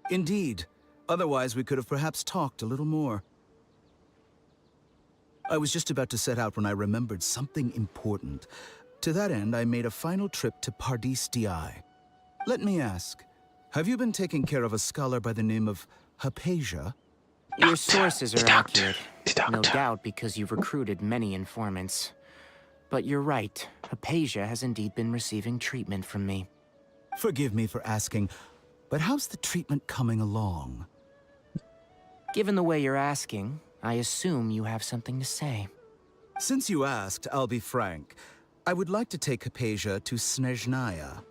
Indeed. Otherwise, we could have perhaps talked a little more. I was just about to set out when I remembered something important. To that end, I made a final trip to Paradis Di. Let me ask, have you been taking care of a scholar by the name of Hypatia? Your sources are accurate. No doubt because you've recruited many informants. But you're right. Hypatia has indeed been receiving treatment from me. Forgive me for asking, but how's the treatment coming along? Given the way you're asking, I assume you have something to say. Since you asked, I'll be frank. I would like to take Hypatia to Snezhnaya.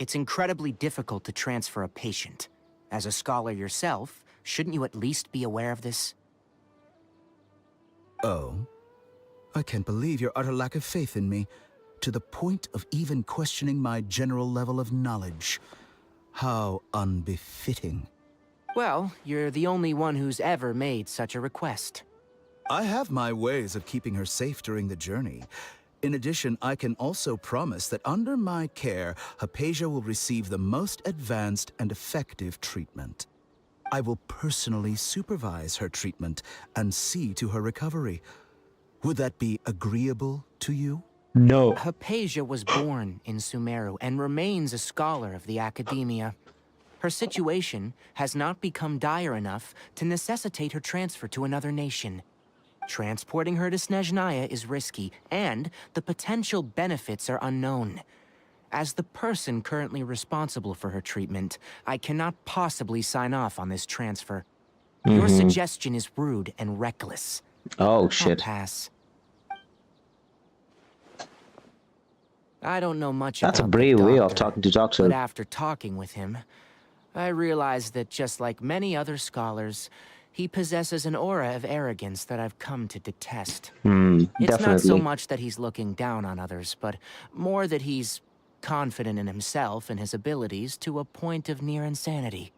It's incredibly difficult to transfer a patient. As a scholar yourself, shouldn't you at least be aware of this? Oh? I can't believe your utter lack of faith in me, to the point of even questioning my general level of knowledge. How unbefitting. Well, you're the only one who's ever made such a request. I have my ways of keeping her safe during the journey. In addition, I can also promise that under my care, Hypatia will receive the most advanced and effective treatment. I will personally supervise her treatment and see to her recovery. Would that be agreeable to you? No. Hypatia was born in Sumeru and remains a scholar of the Academia. Her situation has not become dire enough to necessitate her transfer to another nation. Transporting her to Snezhnaya is risky, and the potential benefits are unknown. As the person currently responsible for her treatment, I cannot possibly sign off on this transfer. Your suggestion is rude and reckless. Oh, I'll shit. pass. I don't know much That's a about the brave way of doctor, talking to Doctor. but after talking with him, I realized that just like many other scholars, he possesses an aura of arrogance that I've come to detest. It's not so Definitely. much that he's looking down on others, but more that he's confident in himself and his abilities to a point of near insanity.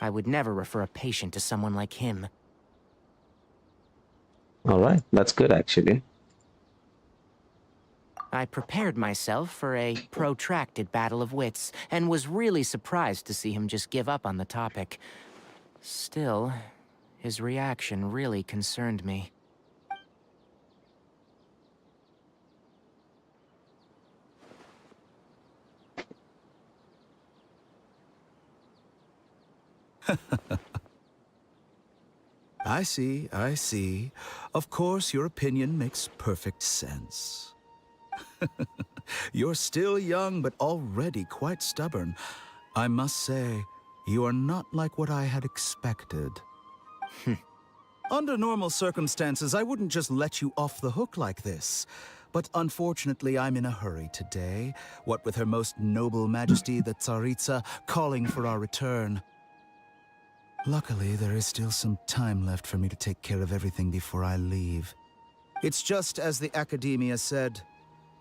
I would never refer a patient to someone like him. All right, that's good actually. I prepared myself for a protracted battle of wits, and was really surprised to see him just give up on the topic. Still, his reaction really concerned me. I see, I see. Of course, your opinion makes perfect sense. You're still young, but already quite stubborn. I must say, you are not like what I had expected. Under normal circumstances, I wouldn't just let you off the hook like this. But unfortunately, I'm in a hurry today, what with Her Most Noble Majesty the Tsaritsa calling for our return. Luckily, there is still some time left for me to take care of everything before I leave. It's just as the Academia said,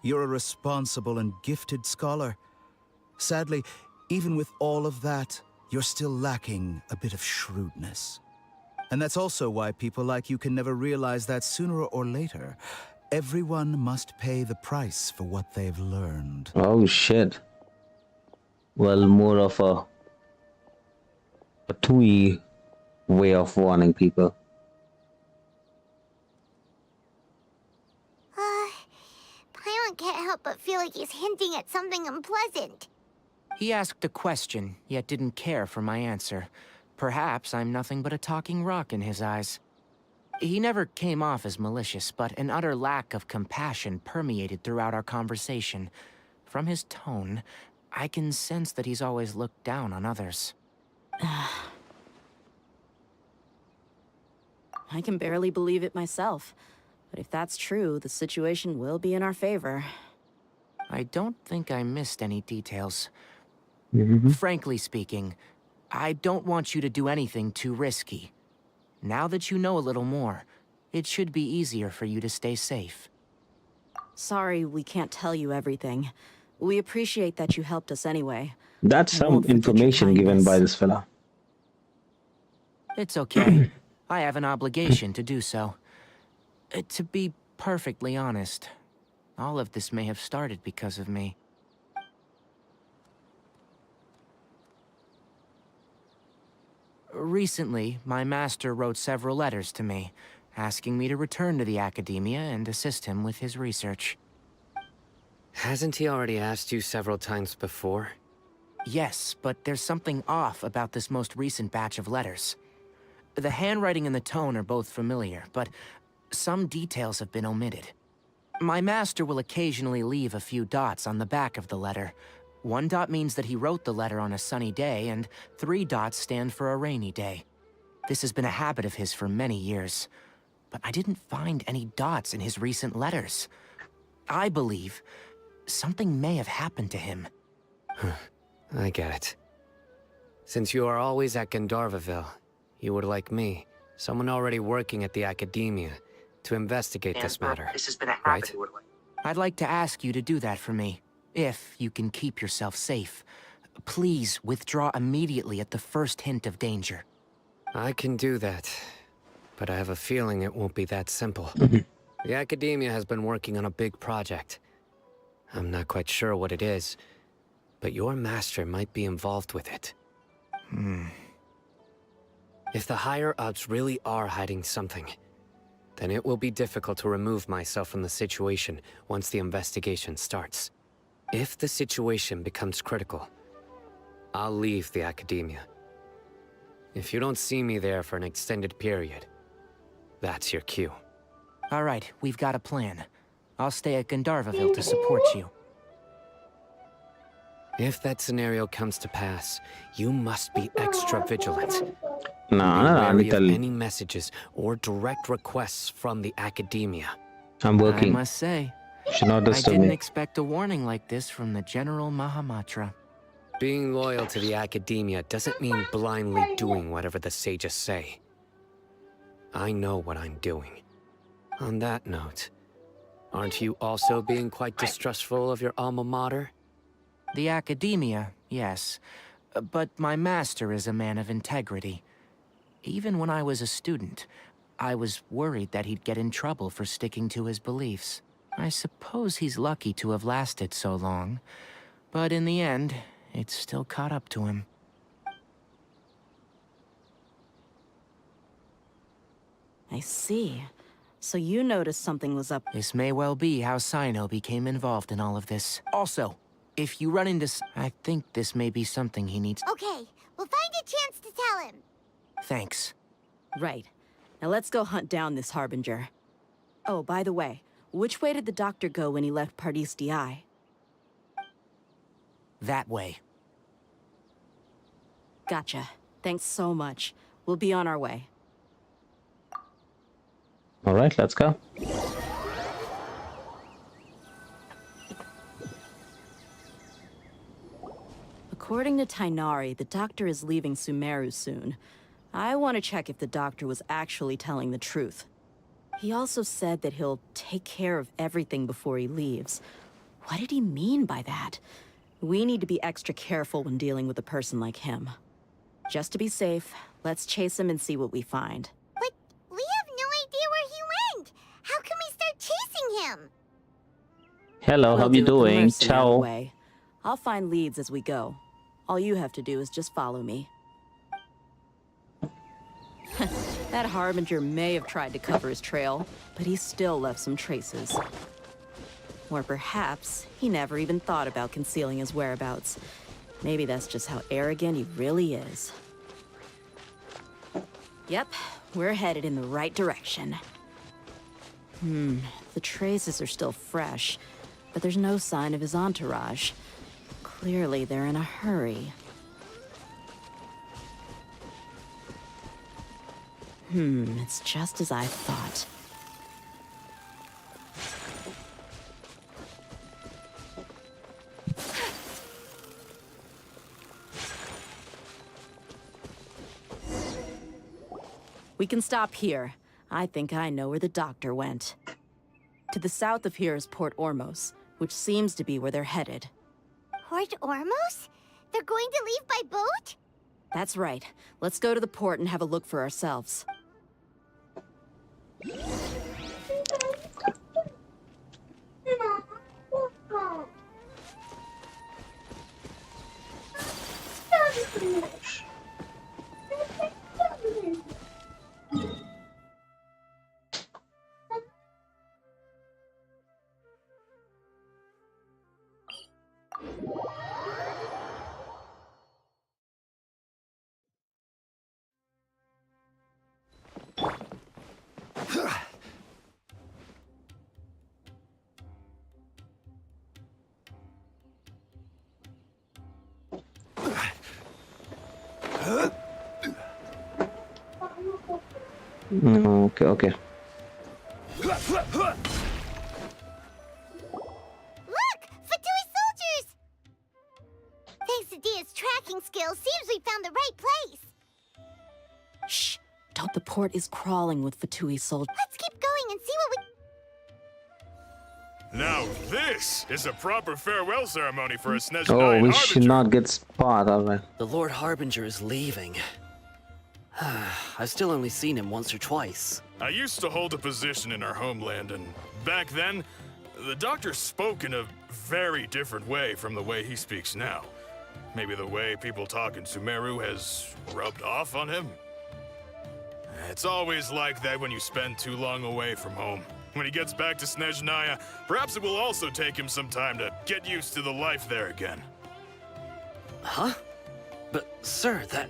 you're a responsible and gifted scholar. Sadly, even with all of that, you're still lacking a bit of shrewdness. And that's also why people like you can never realize that sooner or later, everyone must pay the price for what they've learned. Oh shit. Well, more of a twee way of warning people. Paimon can't help but feel like he's hinting at something unpleasant. He asked a question, yet didn't care for my answer. Perhaps I'm nothing but a talking rock in his eyes. He never came off as malicious, but an utter lack of compassion permeated throughout our conversation. From his tone, I can sense that he's always looked down on others. I can barely believe it myself. But if that's true, the situation will be in our favor. I don't think I missed any details. Mm-hmm. Frankly speaking, I don't want you to do anything too risky. Now that you know a little more, it should be easier for you to stay safe. Sorry we can't tell you everything. We appreciate that you helped us anyway. That's I some won't forget your information given by kindness. this fella. It's okay. I have an obligation to do so. To be perfectly honest, all of this may have started because of me. Recently, my master wrote several letters to me, asking me to return to the Academia and assist him with his research. Hasn't he already asked you several times before? Yes, but there's something off about this most recent batch of letters. The handwriting and the tone are both familiar, but some details have been omitted. My master will occasionally leave a few dots on the back of the letter. 1 dot means that he wrote the letter on a sunny day, and 3 dots stand for a rainy day. This has been a habit of his for many years. But I didn't find any dots in his recent letters. I believe something may have happened to him. I get it. Since you are always at Gandharvaville, you would like me, someone already working at the Academia, to investigate this matter, right? I'd like to ask you to do that for me, if you can keep yourself safe. Please withdraw immediately at the first hint of danger. I can do that, but I have a feeling it won't be that simple. The Academia has been working on a big project. I'm not quite sure what it is, but your master might be involved with it. If the higher-ups really are hiding something, then it will be difficult to remove myself from the situation once the investigation starts. If the situation becomes critical, I'll leave the Academia. If you don't see me there for an extended period, that's your cue. All right, we've got a plan. I'll stay at Gandharvaville to support you. If that scenario comes to pass, you must be extra vigilant. Nah, Be nah, wary of Anital. any messages or direct requests from the Academia. I'm I working. must say, Should not I disturb didn't me. expect a warning like this from the General Mahamatra. Being loyal to the Academia doesn't mean blindly doing whatever the sages say. I know what I'm doing. On that note, aren't you also being quite distrustful of your alma mater? The Academia, yes. But my master is a man of integrity. Even when I was a student, I was worried that he'd get in trouble for sticking to his beliefs. I suppose he's lucky to have lasted so long. But in the end, it's still caught up to him. I see. So you noticed something was up. This may well be how Sino became involved in all of this. Also, if you run into I think this may be something he needs. Okay, we'll find a chance to tell him. Thanks. Right. Now let's go hunt down this harbinger. Oh, by the way, which way did the doctor go when he left Pardis DI? That way. Gotcha. Thanks so much. We'll be on our way. All right, let's go. According to Tighnari, the doctor is leaving Sumeru soon. I want to check if the doctor was actually telling the truth. He also said that he'll take care of everything before he leaves. What did he mean by that? We need to be extra careful when dealing with a person like him. Just to be safe, let's chase him and see what we find. But we have no idea where he went. How can we start chasing him? Hello, how We'll you do it the doing? mercenary Ciao. way. I'll find leads as we go. All you have to do is just follow me. That harbinger may have tried to cover his trail, but he still left some traces. Or perhaps he never even thought about concealing his whereabouts. Maybe that's just how arrogant he really is. Yep, we're headed in the right direction. The traces are still fresh, but there's no sign of his entourage. Clearly, they're in a hurry. It's just as I thought. We can stop here. I think I know where the doctor went. To the south of here is Port Ormos, which seems to be where they're headed. Port Ormos? They're going to leave by boat? That's right. Let's go to the port and have a look for ourselves. Okay, okay. Look! Fatui soldiers! Thanks to Dia's tracking skills, seems we found the right place. Shh! Don't the port is crawling with Fatui soldiers. Let's keep going and see what we... Now this is a proper farewell ceremony for a Snezhnai Oh, we harbinger. should not get spot. All right. The Lord Harbinger is leaving. I've still only seen him once or twice. I used to hold a position in our homeland, and back then, the doctor spoke in a very different way from the way he speaks now. Maybe the way people talk in Sumeru has rubbed off on him? It's always like that when you spend too long away from home. When he gets back to Snezhnaya, perhaps it will also take him some time to get used to the life there again. Huh? But, sir, that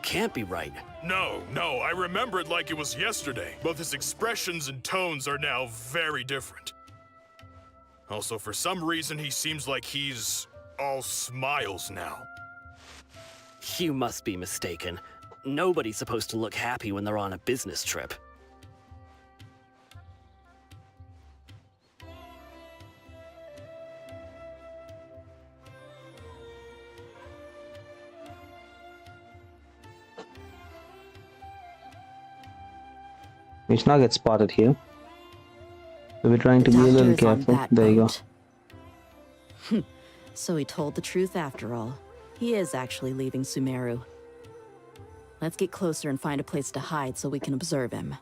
can't be right. No, I remember it like it was yesterday. Both his expressions and tones are now very different. Also, for some reason, he seems like he's all smiles now. You must be mistaken. Nobody's supposed to look happy when they're on a business trip. Let's not get spotted here. So we're trying to be a little careful. There you go. So he told the truth after all. He is actually leaving Sumeru. Let's get closer and find a place to hide so we can observe him.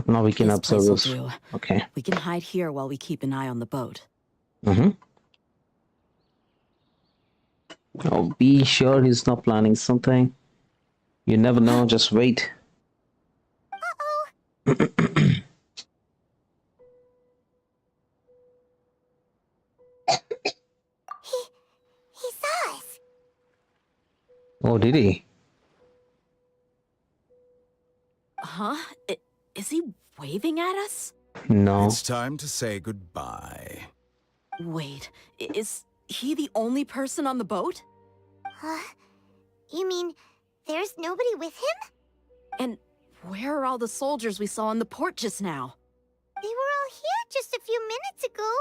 Now we can observe this. Okay. We can hide here while we keep an eye on the boat. Mm-hmm. Oh, be sure he's not planning something. You never know, just wait. Uh-oh. He saw us. Oh, did he? Huh? Is he waving at us? No. It's time to say goodbye. Wait, is he the only person on the boat? You mean there's nobody with him? And where are all the soldiers we saw in the port just now? They were all here just a few minutes ago,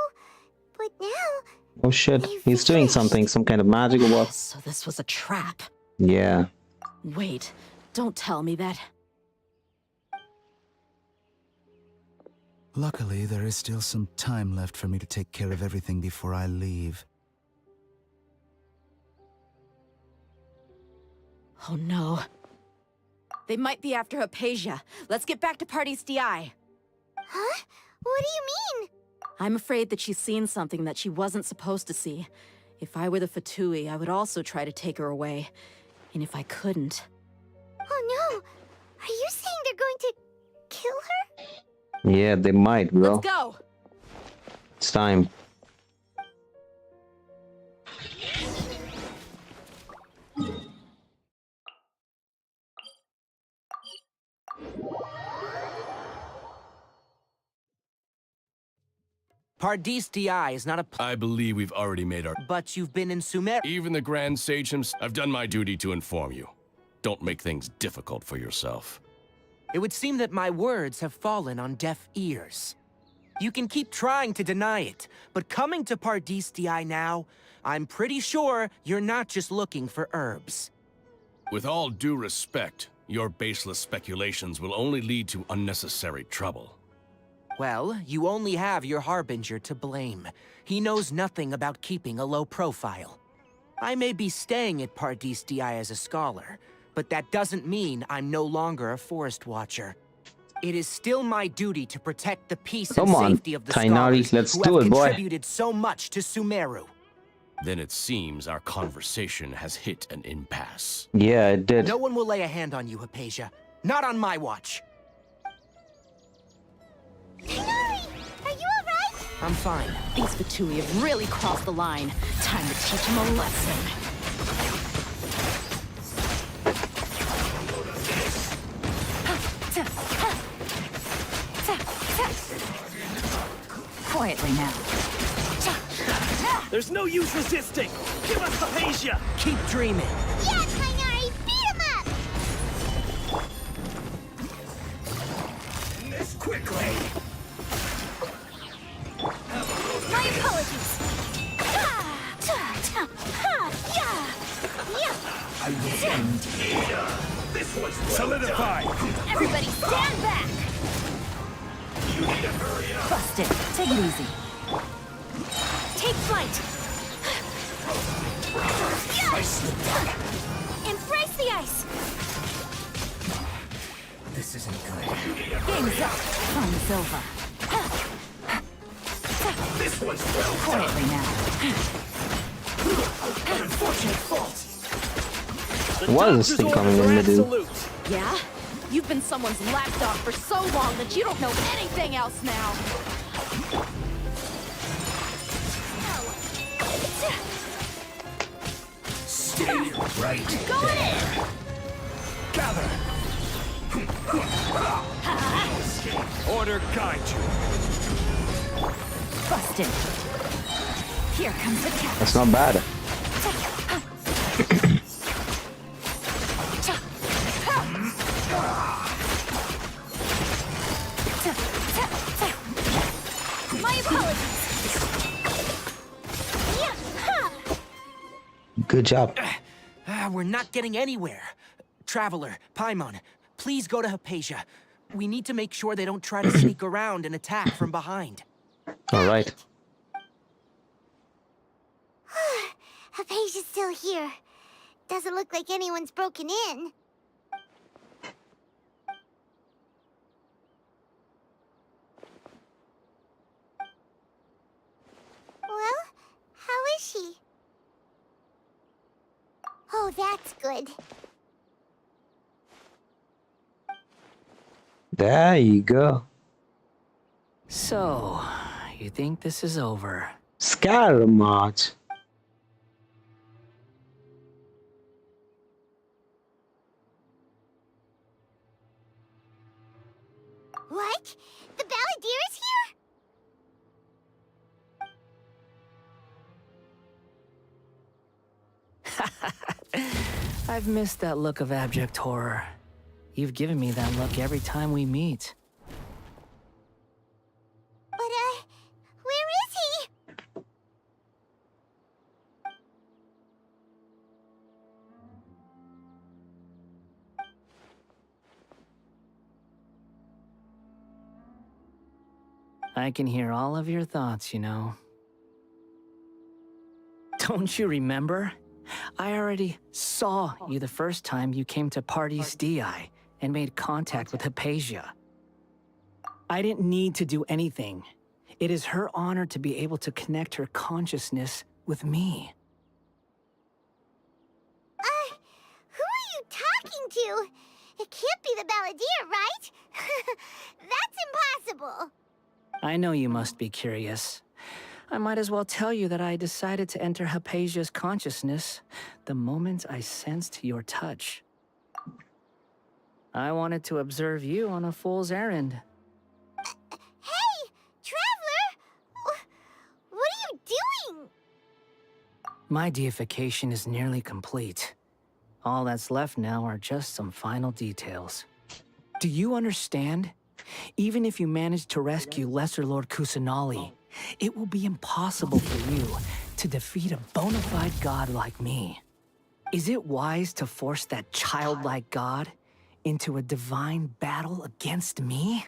but now... Oh shit, he's doing something, some kind of magic or what? So this was a trap. Yeah. Wait, don't tell me that... Luckily, there is still some time left for me to take care of everything before I leave. Oh no. They might be after Hypatia. Let's get back to Party's DI. Huh? What do you mean? I'm afraid that she's seen something that she wasn't supposed to see. If I were the Fatui, I would also try to take her away. And if I couldn't... Oh no! Are you saying they're going to kill her? Yeah, they might, bro. Let's go! It's time. Pardis DI is not a... I believe we've already made our... But you've been in Sumer... Even the Grand Sage himself... I've done my duty to inform you. Don't make things difficult for yourself. It would seem that my words have fallen on deaf ears. You can keep trying to deny it, but coming to Pardis DI now, I'm pretty sure you're not just looking for herbs. With all due respect, your baseless speculations will only lead to unnecessary trouble. Well, you only have your harbinger to blame. He knows nothing about keeping a low profile. I may be staying at Pardis DI as a scholar, but that doesn't mean I'm no longer a forest watcher. It is still my duty to protect the peace and safety of the Tighnari, scholars let's who do have it, boy. contributed so much to Sumeru. Then it seems our conversation has hit an impasse. Yeah, it did. No one will lay a hand on you, Hypatia. Not on my watch. Tighnari! Are you alright? I'm fine. These Fatui have really crossed the line. Time to teach them a lesson. Quietly now. There's no use resisting! Give us Hypatia! Keep dreaming. Yeah, Tighnari! Beat him up! This quickly! My apologies! I will end here. This was solidify! Everybody stand back! Busted. Take it easy. Take flight! Embrace the ice! This isn't good. Game's up. Fun's over. This one's Quietly now. unfortunate fault. Why is this thing coming in the middle? Yeah? You've been someone's lapdog for so long that you don't know anything else now. Stay right Go in! Gather. Order guide you. Busted. Here comes the cat. That's not bad. My apologies. Good job. We're not getting anywhere. Traveler, Paimon, please go to Hypatia. We need to make sure they don't try to sneak around and attack from behind. All right. Hypatia's still here. Doesn't look like anyone's broken in. Well, how is she? Oh, that's good. There you go. So, you think this is over? Scatter march. What? The Balladeer is here? I've missed that look of abject horror. You've given me that look every time we meet. But, where is he? I can hear all of your thoughts, you know. Don't you remember? I already saw you the first time you came to Parties DI and made contact with Hypatia. I didn't need to do anything. It is her honor to be able to connect her consciousness with me. Who are you talking to? It can't be the Balladeer, right? That's impossible. I know you must be curious. I might as well tell you that I decided to enter Hypatia's consciousness the moment I sensed your touch. I wanted to observe you on a fool's errand. Hey, Traveler! What are you doing? My deification is nearly complete. All that's left now are just some final details. Do you understand? Even if you manage to rescue Lesser Lord Kusanali, it will be impossible for you to defeat a bona fide god like me. Is it wise to force that childlike god into a divine battle against me?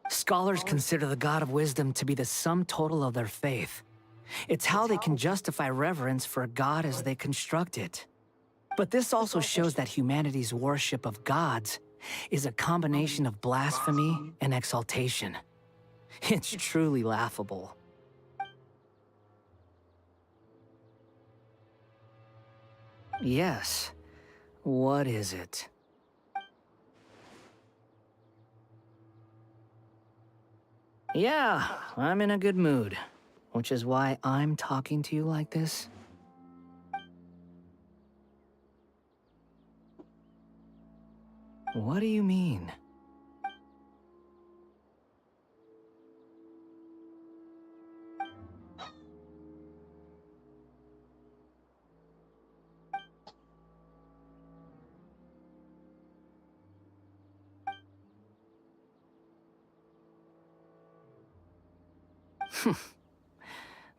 Scholars consider the god of wisdom to be the sum total of their faith. It's how they can justify reverence for a god as they construct it. But this also shows that humanity's worship of gods is a combination of blasphemy and exaltation. It's truly laughable. Yes. What is it? Yeah, I'm in a good mood, which is why I'm talking to you like this. What do you mean?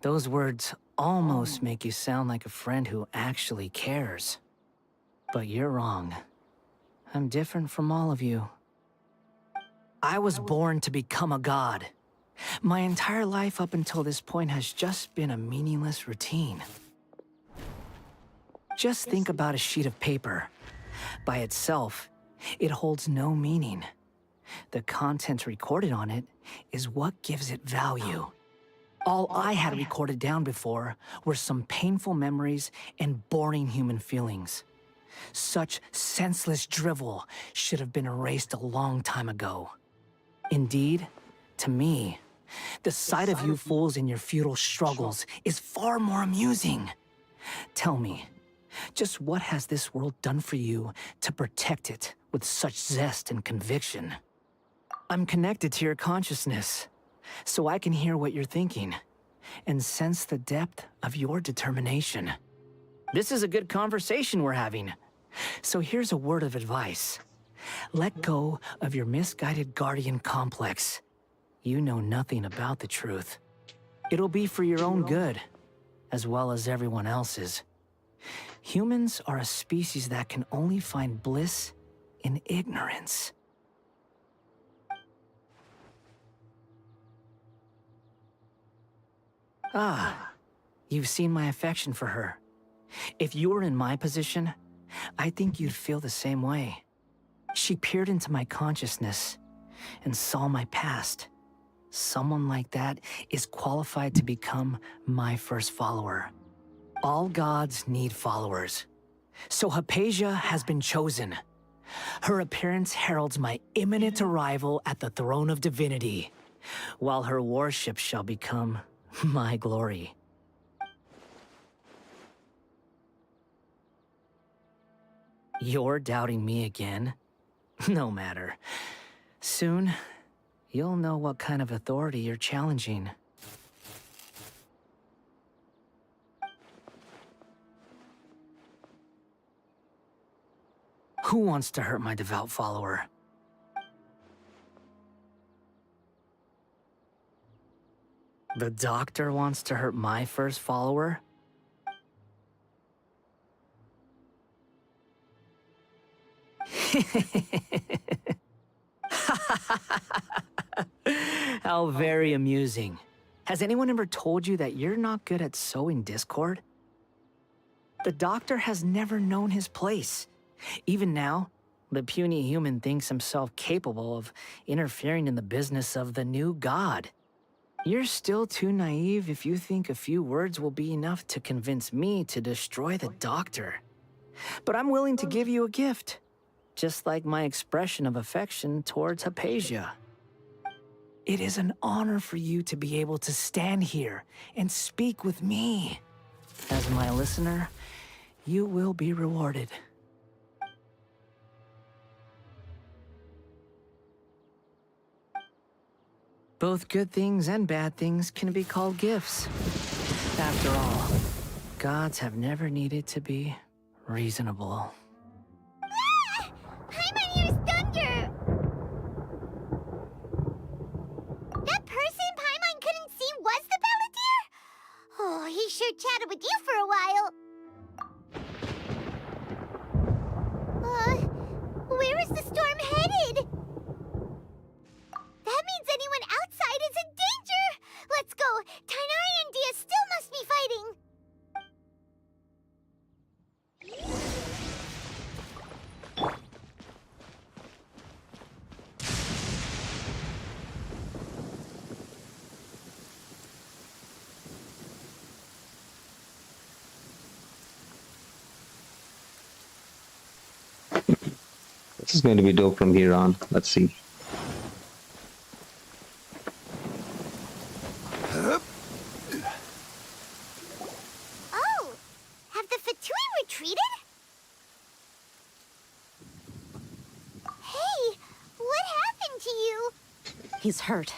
Those words almost make you sound like a friend who actually cares. But you're wrong. I'm different from all of you. I was born to become a god, My entire life up until this point has just been a meaningless routine. Just think about a sheet of paper. By itself, it holds no meaning. The content recorded on it is what gives it value. All I had recorded down before were some painful memories and boring human feelings. Such senseless drivel should have been erased a long time ago. Indeed, to me, the sight of you fools in your futile struggles is far more amusing. Tell me, just what has this world done for you to protect it with such zest and conviction? I'm connected to your consciousness, so I can hear what you're thinking and sense the depth of your determination. This is a good conversation we're having. So here's a word of advice. Let go of your misguided guardian complex. You know nothing about the truth. It'll be for your own good, as well as everyone else's. Humans are a species that can only find bliss in ignorance. Ah, you've seen my affection for her. If you were in my position, I think you'd feel the same way. She peered into my consciousness and saw my past. Someone like that is qualified to become my first follower. All gods need followers. So Hypatia has been chosen. Her appearance heralds my imminent arrival at the throne of divinity, while her worship shall become my glory. You're doubting me again? No matter. Soon, you'll know what kind of authority you're challenging. Who wants to hurt my devout follower? The doctor wants to hurt my first follower? How very amusing. Has anyone ever told you that you're not good at sowing discord? The doctor has never known his place. Even now, the puny human thinks himself capable of interfering in the business of the new god. You're still too naive if you think a few words will be enough to convince me to destroy the doctor. But I'm willing to give you a gift, just like my expression of affection towards Hypatia. It is an honor for you to be able to stand here and speak with me. As my listener, you will be rewarded. Both good things and bad things can be called gifts. After all, gods have never needed to be reasonable. Paimon hears thunder! That person Paimon couldn't see was the Palantir? Oh, he sure chatted with you for a while. Where is the storm headed? That means anyone outside is in danger! Let's go! Tighnari and Dia still must be fighting! This is going to be dope from here on. Let's see. Oh! Have the Fatui retreated? Hey! What happened to you? He's hurt.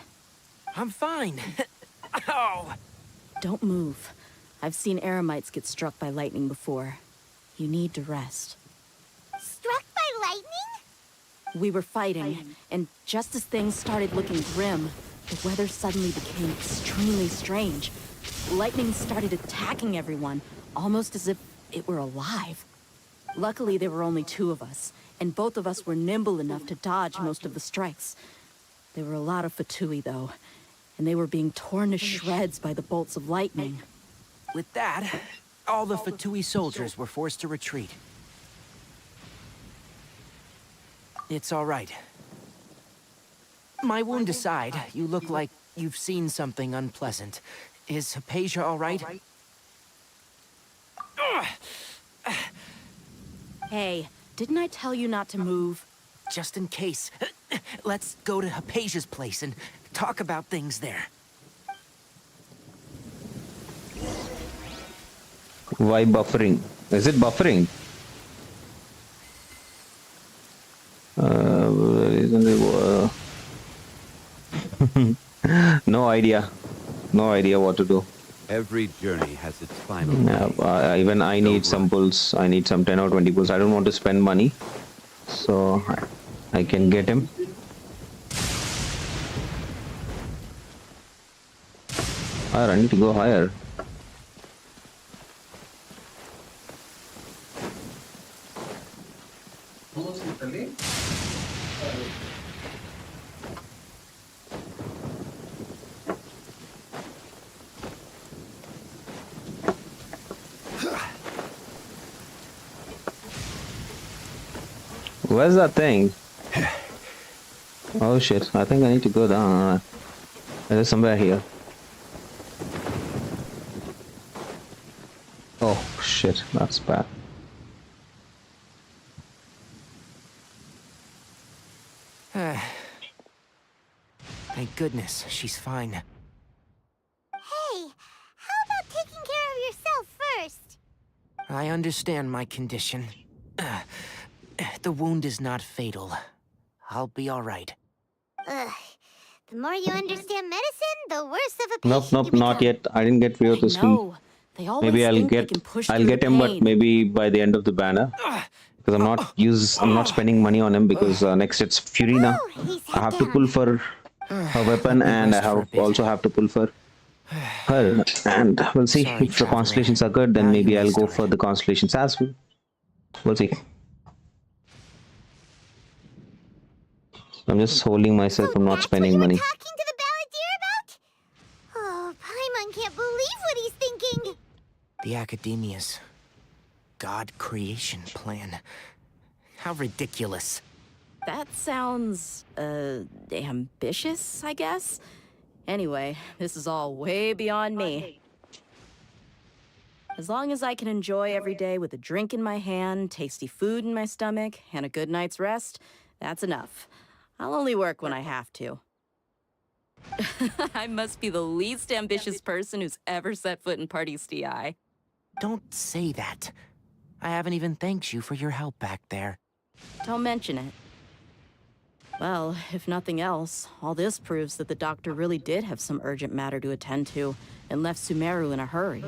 I'm fine. Ow! Don't move. I've seen Eremites get struck by lightning before. You need to rest. Struck by lightning? We were fighting, and just as things started looking grim, the weather suddenly became extremely strange. Lightning started attacking everyone, almost as if it were alive. Luckily, there were only two of us, and both of us were nimble enough to dodge most of the strikes. There were a lot of Fatui, though, and they were being torn to shreds by the bolts of lightning. With that, all the Fatui soldiers were forced to retreat. It's all right. My wound aside, you look like you've seen something unpleasant. Is Hypatia all right? Hey, didn't I tell you not to move? Just in case. Let's go to Hypatia's place and talk about things there. Why buffering? Is it buffering? No idea. No idea what to do. Every journey has its final. Yeah, even I need some pulls. I need some 10 or 20 pulls. I don't want to spend money, so I can get him. I need to go higher. Where's that thing? Oh shit, I think I need to go down. There's somewhere here. Oh shit, that's bad. Thank goodness, she's fine. Hey, how about taking care of yourself first? I understand my condition. The wound is not fatal. I'll be all right. Ugh. The more you understand medicine, the worse of a patient Nope, you not become. yet. I didn't get Rio to sleep. No, they always Maybe I'll think they get can push I'll through get the him, but pain. maybe by the end of the banner, because I'm not spending money on him because next it's Furina. I have to pull for her weapon and I also have to pull for her. And we'll see if the constellations are good. Then maybe I'll go for the constellations as well. We'll see. I'm just holding myself from not spending money. Talking to the balladeer about? Oh, Paimon can't believe what he's thinking. The Academia's God creation plan. How ridiculous. That sounds, ambitious, I guess? Anyway, this is all way beyond me. As long as I can enjoy every day with a drink in my hand, tasty food in my stomach, and a good night's rest, that's enough. I'll only work when I have to. I must be the least ambitious person who's ever set foot in Party's DI. Don't say that. I haven't even thanked you for your help back there. Don't mention it. Well, if nothing else, all this proves that the doctor really did have some urgent matter to attend to and left Sumeru in a hurry.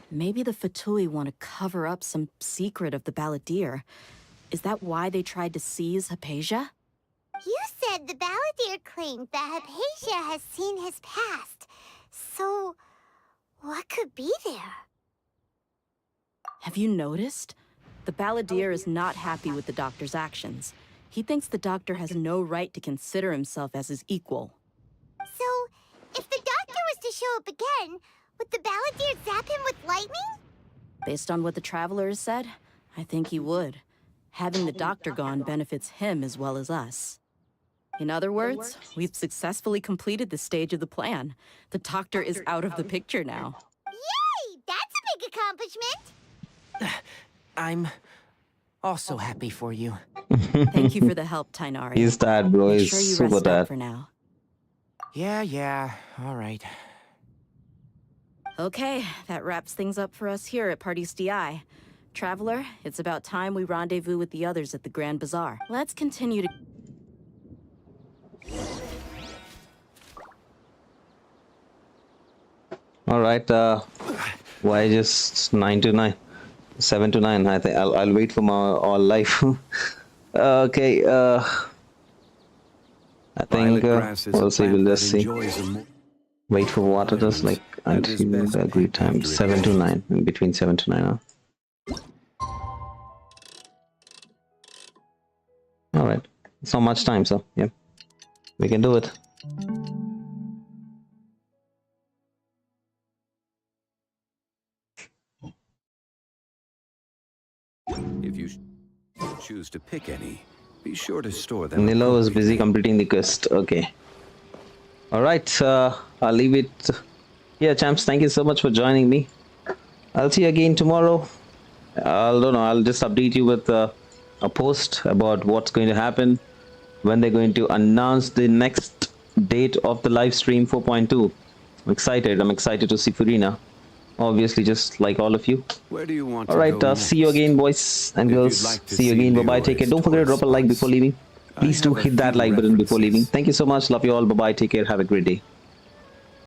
Maybe the Fatui want to cover up some secret of the balladeer. Is that why they tried to seize Hypatia? You said the balladeer claimed that Hypatia has seen his past. So, what could be there? Have you noticed? The balladeer is not happy with the doctor's actions. He thinks the doctor has no right to consider himself as his equal. So, if the doctor was to show up again, would the balladeer zap him with lightning? Based on what the Traveler has said, I think he would. Having the doctor gone benefits him as well as us. In other words, we've successfully completed this stage of the plan. The doctor is out of the picture now. Yay! That's a big accomplishment! I'm also happy for you. Thank you for the help, Tighnari. He's tired, bro. Make He's sure you super rest up tired. for now. Yeah, all right. Okay, that wraps things up for us here at Party's DI. Traveler, it's about time we rendezvous with the others at the Grand Bazaar. Let's continue to... Alright, why just 9 to 9? 7 to 9, I think I'll wait for my all life. Okay, I think we'll see, we'll just see. Wait for what it is like. and is he best the agreed time after it 7 to 9, in between 7 to 9. Huh? All right, it's not much time, so yeah, we can do it. If you choose to pick any, be sure to store them. Nilo is busy completing the quest. Okay. All right, I'll leave it here, champs. Thank you so much for joining me. I'll see you again tomorrow. I don't know. I'll just update you with a post about what's going to happen when they're going to announce the next date of the live stream 4.2. I'm excited. I'm excited to see Furina. Obviously, just like all of you. Where do you want all right, see you again, boys and girls. See you again. Bye-bye. Take care. Don't forget to drop a like before leaving. Please do hit that like button before leaving. Thank you so much. Love you all. Bye-bye. Take care. Have a great day.